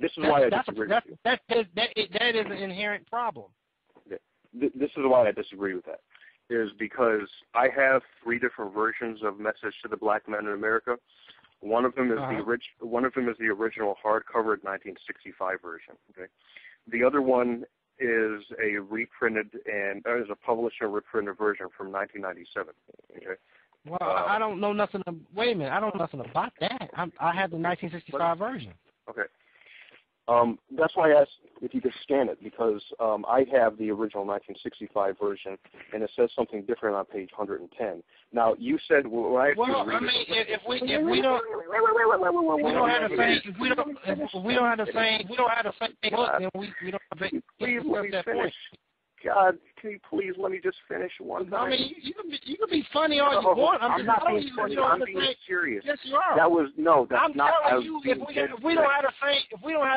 This is why I disagree with you. That is an inherent problem. This is why I disagree with that. Is because I have 3 different versions of Message to the Black Man in America. One of them is one of them is the original hardcover 1965 version. Okay, the other one is a reprinted and is a published and reprinted version from 1997. Okay. Well, I don't know nothing. Wait a minute, I don't know nothing about that. I have the 1965 version. Okay. That's why I asked if you could scan it, because I have the original 1965 version, and it says something different on page 110. Now, you said if we don't have the same book, then we don't have Please let me finish. God, can you please let me just finish one time? I mean, you can be funny all you want. I'm not being funny. I'm being serious. Yes, you are. That's not. I'm telling you, if we don't have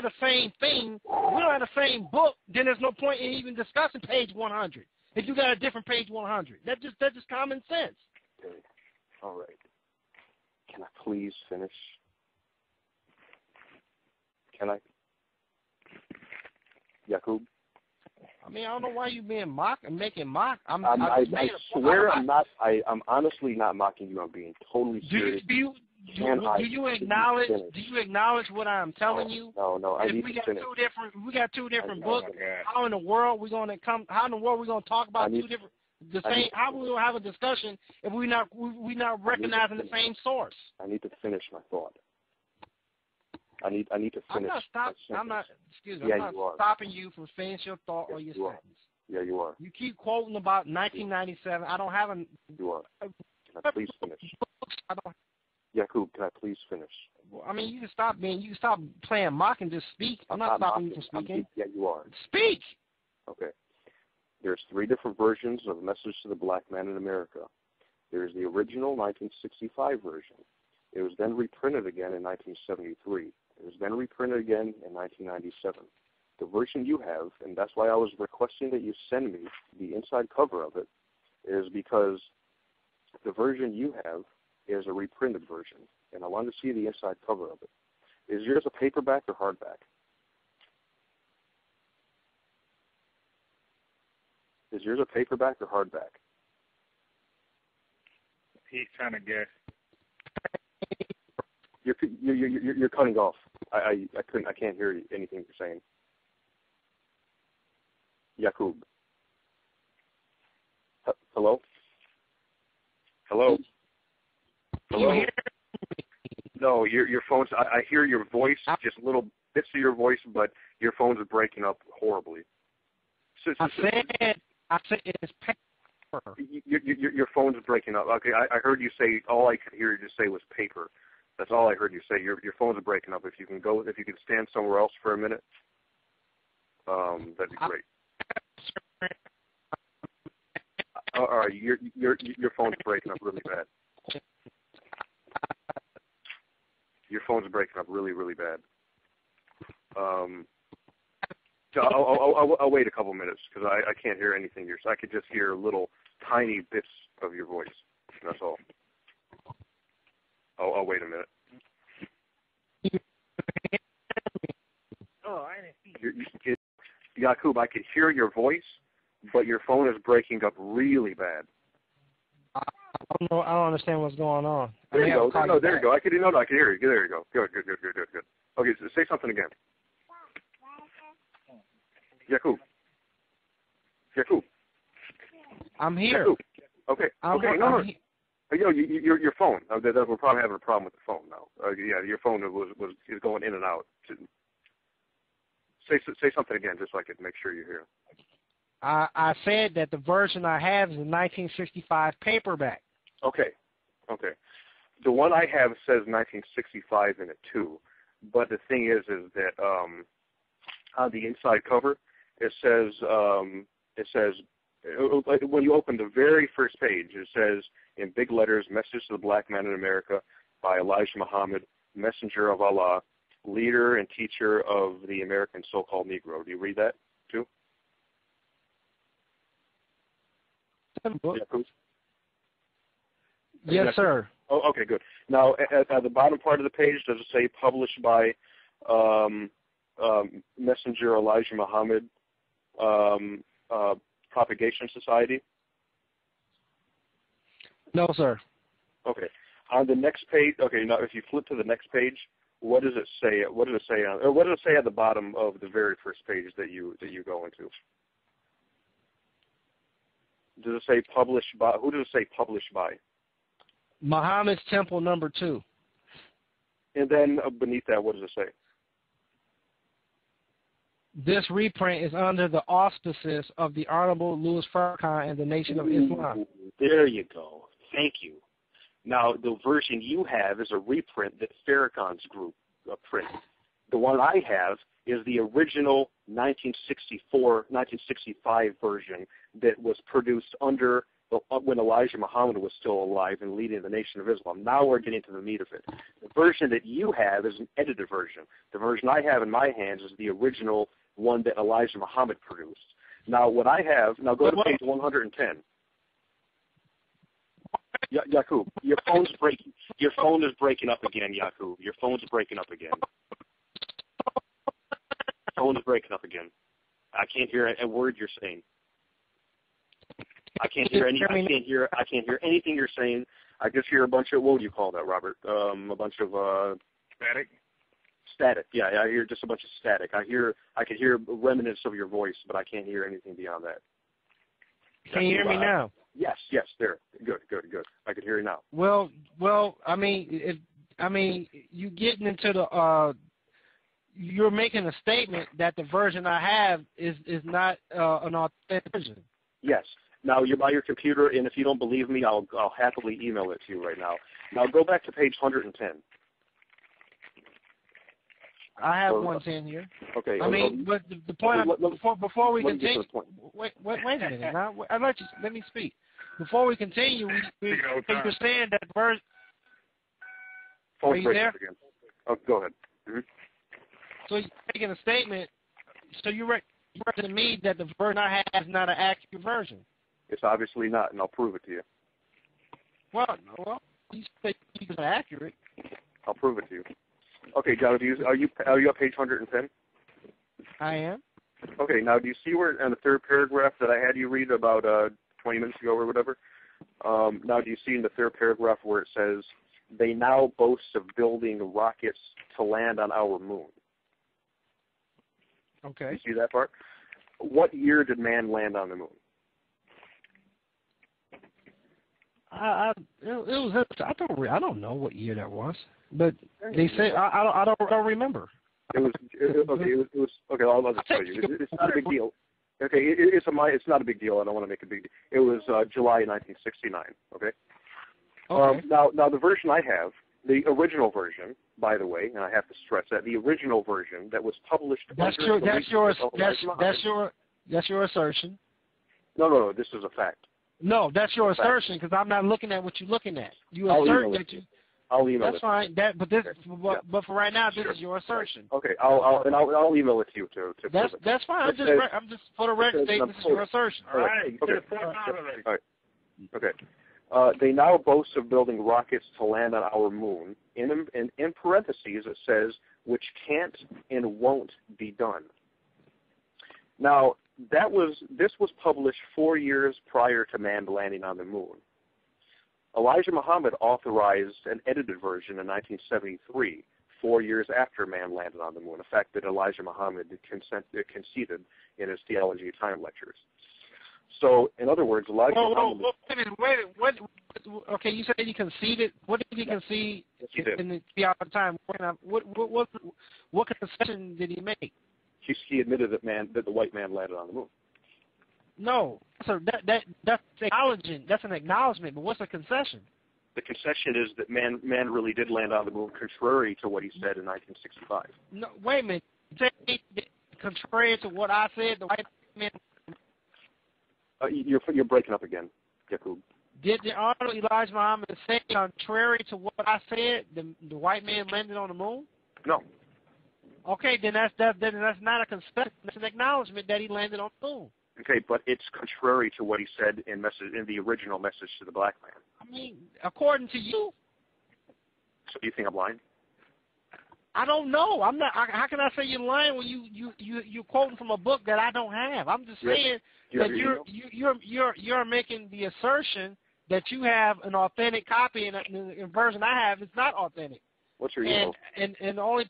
the same thing, if we don't have the same book, then there's no point in even discussing page 100. If you got a different page 100, that's just common sense. Okay. All right. Can I please finish? Can I? Yakub? I mean, I don't know why you being making mock. I swear I'm not. I'm honestly not mocking you. I'm being totally serious. Do you acknowledge what I'm telling you? No. I need to finish. We got two different books. How in the world we gonna talk about two different? How we gonna have a discussion if we not recognizing the same source? I need to finish my thought. I need to finish. I'm not stopping you from finishing your thought or your sentence. Yeah, you are. You keep quoting about 1997. I don't have a. You are. Can I please finish? Yakub, can I please finish? Well, I mean, you can stop playing mock and just speak. I'm not stopping you from speaking. Yeah, you are. Speak. Okay. There's 3 different versions of Message to the Black Man in America. There's the original 1965 version. It was then reprinted again in 1973. It was then reprinted again in 1997. The version you have, and that's why I was requesting that you send me the inside cover of it, is because the version you have is a reprinted version, and I wanted to see the inside cover of it. Is yours a paperback or hardback? Is yours a paperback or hardback? He's trying to guess. You're cutting off. I can't hear anything you're saying. Yakub. Hello? Hello? Hello? No, your phone's. I hear your voice, just little bits of your voice, but your phone's breaking up horribly. I said it's paper. Your phone's breaking up. Okay, I heard you say. All I could hear you say was paper. That's all I heard you say. Your phone's breaking up. If you can stand somewhere else for a minute, that'd be great. All right, your phone's breaking up really bad. Your phone's breaking up really, really bad. So I'll wait a couple minutes because I can't hear anything you're saying. I could just hear little tiny bits of your voice. That's all. Oh, wait a minute. Oh, I didn't see you. Yakub, I could hear your voice, but your phone is breaking up really bad. I don't understand what's going on. There you go. No, there you go. I can hear you. There you go. Good. Okay, so say something again. Yakub. I'm here. Yakub. Okay. No. Your phone. We're probably having a problem with the phone now. Your phone is going in and out. Say something again, just so I can make sure you hear. I said that the version I have is a 1965 paperback. Okay. The one I have says 1965 in it too, but the thing is that on the inside cover it says when you open the very first page, it says in big letters, "Message to the Black Man in America" by Elijah Muhammad, messenger of Allah, leader and teacher of the American so-called Negro. Do you read that too? Yes, sir. Oh, okay, good. Now, at the bottom part of the page, does it say published by Messenger Elijah Muhammad Propagation Society? No, sir. Okay. On the next page, okay, now if you flip to the next page, what does it say? What does it say at the bottom of the very first page that you go into? Does it say published by? Who does it say published by? Muhammad's Temple number 2. And then beneath that, what does it say? This reprint is under the auspices of the Honorable Louis Farrakhan and the Nation of Islam. There you go. Thank you. Now, the version you have is a reprint that Farrakhan's group printed. The one I have is the original 1965 version that was produced under when Elijah Muhammad was still alive and leading the Nation of Islam. Now we're getting to the meat of it. The version that you have is an edited version. The version I have in my hands is the original one that Elijah Muhammad produced. Now, what I have, now go to page 110. Yakub, your phone's breaking. Your phone is breaking up again, Yakub. Your phone's breaking up again. Phone is breaking up again. I can't hear a word you're saying. I can't hear anything you're saying. I just hear a bunch of, what would you call that, Robert? A bunch of static. Static. Yeah, I hear just a bunch of static. I can hear remnants of your voice, but I can't hear anything beyond that. Can you hear me now? Yes, there. Good. I can hear you now. Well, I mean, you getting into the you're making a statement that the version I have is not an authentic version. Yes. Now, you're by your computer, and if you don't believe me, I'll happily email it to you right now. Now, go back to page 110. I have 110 here. Okay. I mean, but the point, before we continue, wait a minute. Now, let me speak. Before we continue, we you're saying that version. Are you there? Again. Oh, go ahead. Mm-hmm. So you're making a statement. So you're to me that the version I have is not an accurate version. It's obviously not, and I'll prove it to you. Well, you say it's accurate. I'll prove it to you. Okay, John, are you on page 110? I am. Okay, now do you see where in the third paragraph that I had you read about 20 minutes ago or whatever? Now do you see in the third paragraph where it says, they now boast of building rockets to land on our moon? Okay. You see that part? What year did man land on the moon? I don't know what year that was, but they say I don't remember. It was okay. I'll just tell you. It's not a big deal. Okay, it's not a big deal. I don't want to make a big deal. It was July 1969. Okay. Okay. Now the version I have, the original version, by the way, and I have to stress that the original version that was published. That's your assertion. No. This is a fact. No, that's your assertion because I'm not looking at what you're looking at. You assert that you. I'll email it. That's fine. But for right now, this is your assertion. Okay, I'll email it to you too. That's fine. I'm just for the record stating this is your assertion. All right. Okay. They now boast of building rockets to land on our moon. In parentheses, it says, which can't and won't be done. Now, this was published 4 years prior to man landing on the moon. Elijah Muhammad authorized an edited version in 1973, 4 years after man landed on the moon, a fact that Elijah Muhammad conceded in his Theology of Time lectures. So, in other words, Elijah Muhammad... Okay, you said he conceded. What did he concede in the Theology of Time? What concession did he make? He admitted that the white man landed on the moon. No, so that's acknowledging. That's an acknowledgement. But what's a concession? The concession is that man really did land on the moon, contrary to what he said in 1965. No, wait a minute. Contrary to what I said, the white man. You're breaking up again, Yakub. Did the Honorable Elijah Muhammad say contrary to what I said, the white man landed on the moon? No. Okay, then that's not a concession. That's an acknowledgement that he landed on the moon. Okay, but it's contrary to what he said in the original message to the black man. I mean, according to you. So you think I'm lying? I don't know. I'm not. How can I say you're lying when you're quoting from a book that I don't have? I'm just saying that you're making the assertion that you have an authentic copy and the version I have is not authentic. What's your email? And the only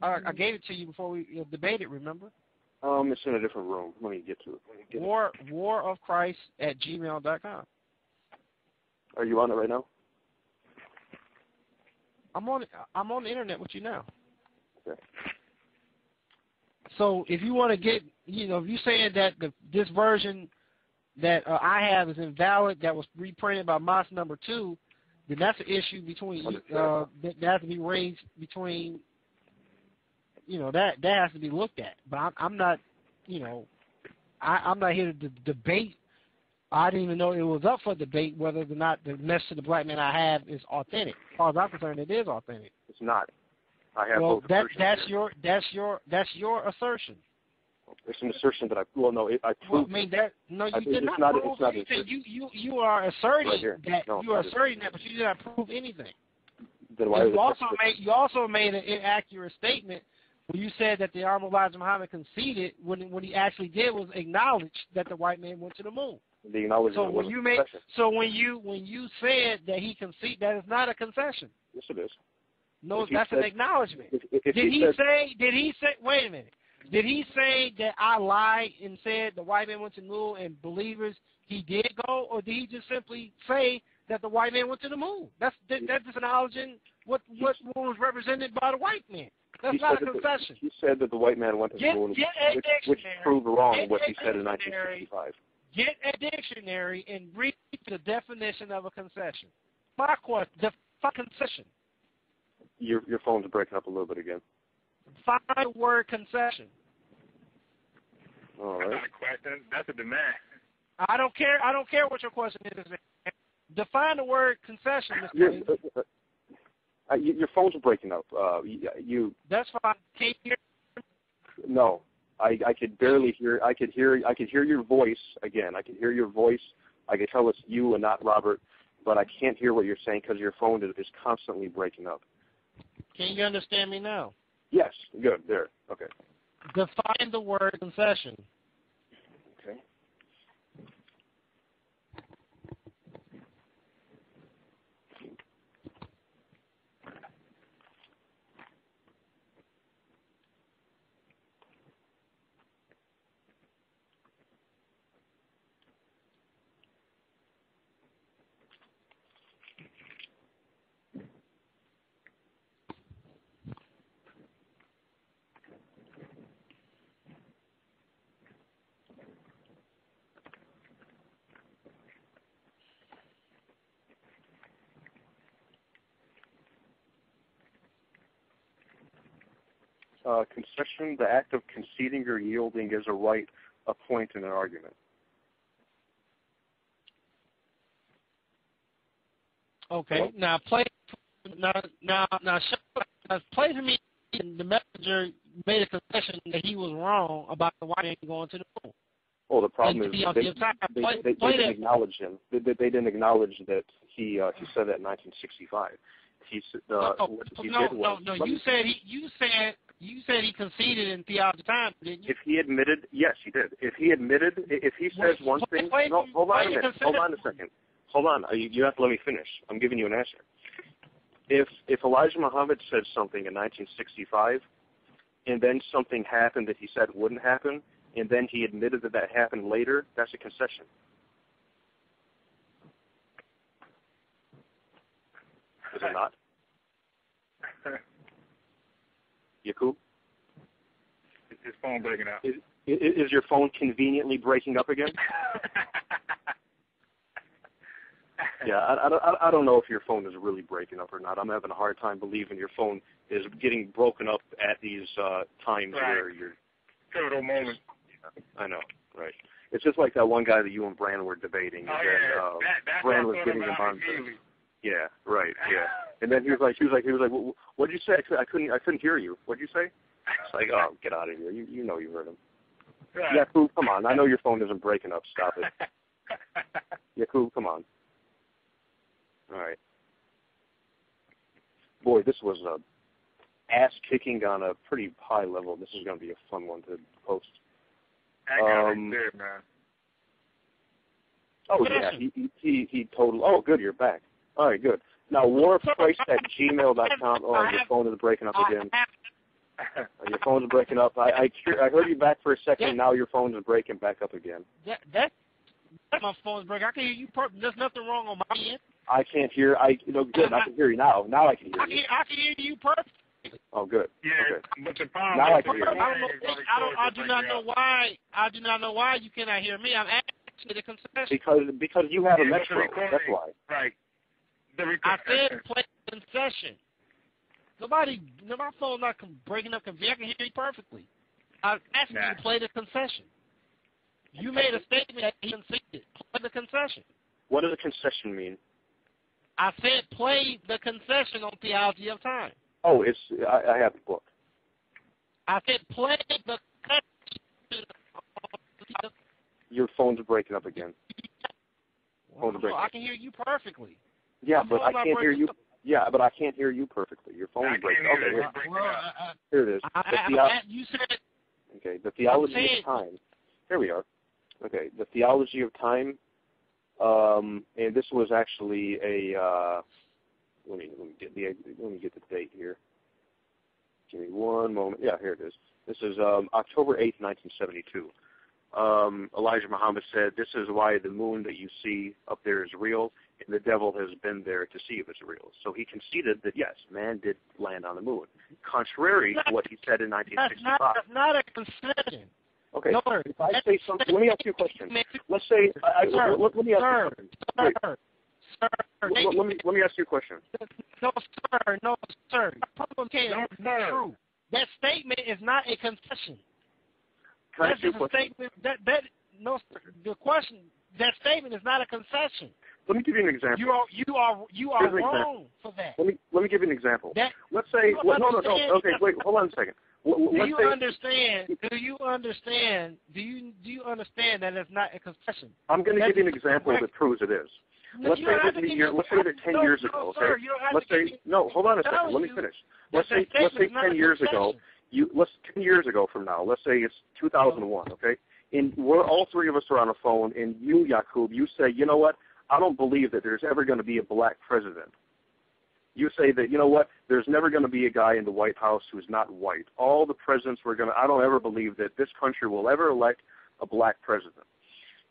I gave it to you before we debated. Remember? It's in a different room. Let me get to it. warofchrist@gmail.com. Are you on it right now? I'm on the internet with you now. Okay. So if you want to get, if you're saying that this version that I have is invalid, that was reprinted by Moss number 2, then that's an issue between that has to be raised between. That has to be looked at. But I'm not, I'm not here to debate. I didn't even know it was up for debate whether or not the message to the black man I have is authentic. As far as I'm concerned, it is authentic. It's not. I have both assertions. That's your assertion. It's an assertion that I proved. You did not prove anything. You are asserting that but you did not prove anything. Then why you also made an inaccurate statement when you said that the Honorable Elijah Muhammad conceded when he actually did was acknowledge that the white man went to the moon. So when you said that he conceded, that is not a concession. Yes, it is. No, that's an acknowledgement. Did he say? Wait a minute. Did he say that I lied and said the white man went to the moon and believers he did go, or did he just simply say that the white man went to the moon? That's just acknowledging what was represented by the white man. That's not a concession. He said that the white man went to the moon, which proved wrong what he said in 1965. Get a dictionary and read the definition of a concession. My question, define concession. Your phone's breaking up a little bit again. Find the word concession. All right. That's not a question. That's a demand. I don't care what your question is. Define the word concession, Mr. Your phone's breaking up. That's fine. Can you hear? No, I could barely hear. I could hear your voice again. I could hear your voice. I could tell it's you and not Robert, but I can't hear what you're saying because your phone is constantly breaking up. Can you understand me now? Yes. Good. There. Okay. Define the word concession. Okay. Concession, the act of conceding or yielding is a right, a point in an argument. Okay. Now play for me. The messenger made a concession that he was wrong about the white man going to the moon. Oh, the problem is they didn't acknowledge him. They didn't acknowledge that he said that in 1965. He did was you said he conceded in Theology of Time, didn't you? If he admitted, yes, he did. If he says one thing, no, hold on a minute. Hold on a second. Hold on. You have to let me finish. I'm giving you an answer. If Elijah Muhammad said something in 1965, and then something happened that he said wouldn't happen, and then he admitted that happened later, that's a concession. Is it not? Yakub? Is his phone breaking up? Is your phone conveniently breaking up again? Yeah, I don't know if your phone is really breaking up or not. I'm having a hard time believing your phone is getting broken up at these times where you're... Pivotal moment. Yeah, I know, right. It's just like that one guy that you and Brand were debating. Oh, and yeah. Then, Brand was getting him on. Yeah, right, yeah. And then he was like, what did you say? I couldn't hear you. What did you say? It's like, oh, get out of here. You know you heard him. Right. Yakub, come on. I know your phone isn't breaking up. Stop it. Yakub, come on. All right. Boy, this was ass kicking on a pretty high level. This is going to be a fun one to post. Man. Oh yeah, he totally. Oh, good, you're back. All right, good. Now, warprice@gmail.com. Oh, your phone is breaking up again. Your phone is breaking up. I heard you back for a second. Now your phone is breaking back up again. That's my phone's breaking. I can hear you. There's nothing wrong on my end. I can't hear. Good. I can hear you now. Now I can hear you. I can hear you perfectly. Oh, good. Yeah, okay. But the problem now I can hear you. I do not know why. I do not know why you cannot hear me. I'm asking the concession. Because you have a metro. That's why. Right. I said play concession. My phone's not breaking up. I can hear you perfectly. I'm asking you to play the concession. You made a statement that he conceded. Play the concession. What does a concession mean? I said play the concession on Theology of Time. Oh, I have the book. I said play the concession. Your phone's breaking up again. I can hear you perfectly. Yeah, but I can't hear you. Yeah, but I can't hear you perfectly. Your phone's breaking. Okay, here it is. You said. Okay, the Theology of Time. Here we are. Okay, the Theology of Time. And this was actually a. Let me get the date here. Give me one moment. Yeah, here it is. This is October 8th, 1972. Elijah Muhammad said, "This is why the moon that you see up there is real, and the devil has been there to see if it's real." So he conceded that yes, man did land on the moon, contrary to what he said in 1965. That's not a concession. Okay, if I say something, let me ask you a question. Let's say, let me ask you a question. Let me ask you a question. No, sir. That's true. That statement is not a concession. Can I ask you a question? The question, that statement is not a concession. Let me give you an example. You are wrong for that. Let me give you an example. Let's say no. Okay, wait, hold on a second. Do you understand that it's not a concession? I'm going to give you an example that proves it is. Let's say that 10 years ago. Okay. Let's say hold on a second. Let me finish. Let's say 10 years ago. 10 years ago from now. Let's say it's 2001. Okay. And all three of us are on a phone, and you, Yakub, you say, you know what? I don't believe that there's ever going to be a black president. You say that, you know what, there's never going to be a guy in the White House who's not white. All the presidents I don't ever believe that this country will ever elect a black president.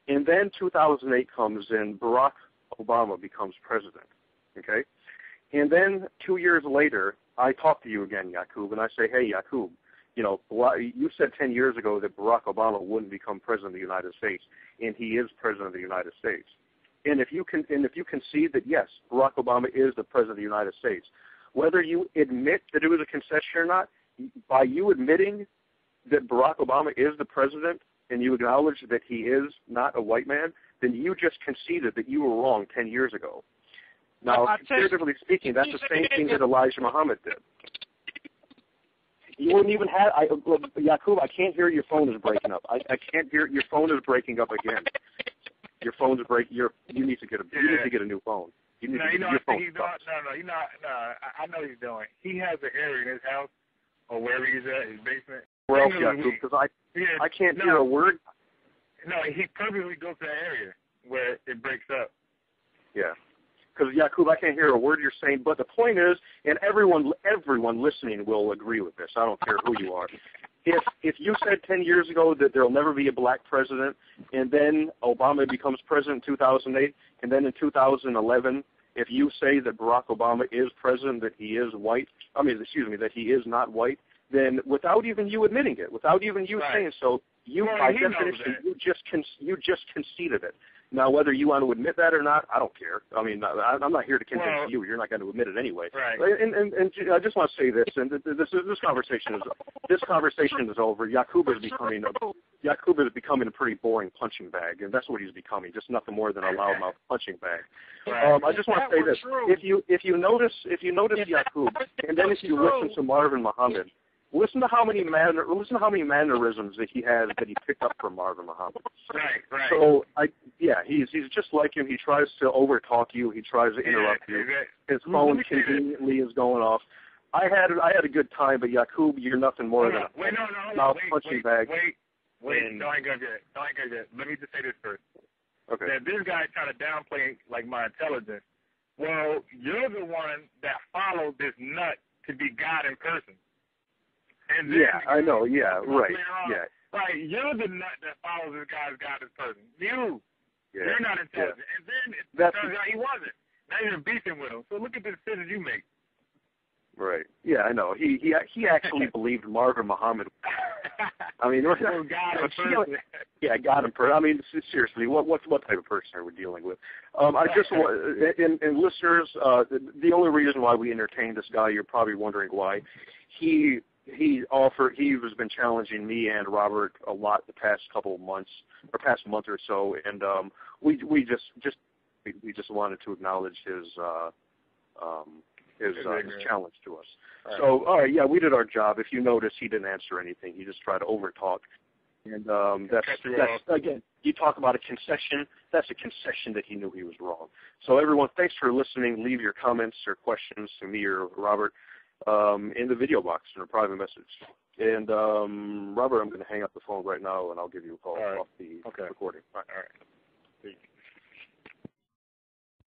And then 2008 comes and Barack Obama becomes president, okay? And then 2 years later, I talk to you again, Yakub, and I say, hey, Yakub, you said 10 years ago that Barack Obama wouldn't become president of the United States, and he is president of the United States. And if you concede that, yes, Barack Obama is the president of the United States, whether you admit that it was a concession or not, by you admitting that Barack Obama is the president and you acknowledge that he is not a white man, then you just conceded that you were wrong 10 years ago. Now, comparatively speaking, that's the same thing that Elijah Muhammad did. You wouldn't even have. Yakub, I can't hear your phone is breaking up. I can't hear your phone is breaking up again. Your phone is breaking. You need to get a new phone. You need to get your phone. I know he's doing. He has an area in his house or wherever he's at, his basement. Where else, Yakub? Because I can't hear a word. No, he purposely goes to that area where it breaks up. Yeah. Because, Yakub, I can't hear a word you're saying, but the point is, and everyone listening will agree with this, I don't care who you are, if you said 10 years ago that there will never be a black president, and then Obama becomes president in 2008, and then in 2011, if you say that Barack Obama is president, that he is white, that he is not white, then without even you admitting it, without even you saying so, by definition, you just conceded it. Now, whether you want to admit that or not, I don't care. I mean, I'm not here to convince you. You're not going to admit it anyway. Right. And I just want to say this, and this conversation is over. Yakub is becoming a pretty boring punching bag, and that's what he's becoming, just nothing more than a loudmouth punching bag. Right. I just want to say this: if you notice Yakub, and then if you listen to Marvin Muhammad. Listen to how many mannerisms that he has that he picked up from Marvin Muhammad. Right. So he's just like him. He tries to overtalk you. He tries to interrupt you. His phone conveniently is going off. I had a good time, but Yakub, you're nothing more than a punching bag. Wait. Don't hang up yet. Let me just say this first. Okay. That this guy trying to downplay like my intelligence. Well, you're the one that followed this nut to be God in person. And then I know. Yeah, right. Yeah. Right, you're the nut that follows this guy's God in person. You're not intelligent. And then it turns out he wasn't. Now you're beefing with him. So look at the decisions you make. Right. Yeah, I know. He actually believed Marvin Muhammad. I mean, God in person. Yeah, God in person. I mean, seriously, what type of person are we dealing with? I just want, and listeners, the only reason why we entertain this guy, you're probably wondering why. He has been challenging me and Robert a lot the past couple of months, or past month or so, and we just wanted to acknowledge his challenge to us. Right. So, all right, yeah, we did our job. If you notice, he didn't answer anything. He just tried to overtalk. And that's again, you talk about a concession. That's a concession that he knew he was wrong. So, everyone, thanks for listening. Leave your comments or questions to me or Robert in the video box in a private message. And, Robert, I'm going to hang up the phone right now, and I'll give you a call off the recording. All right.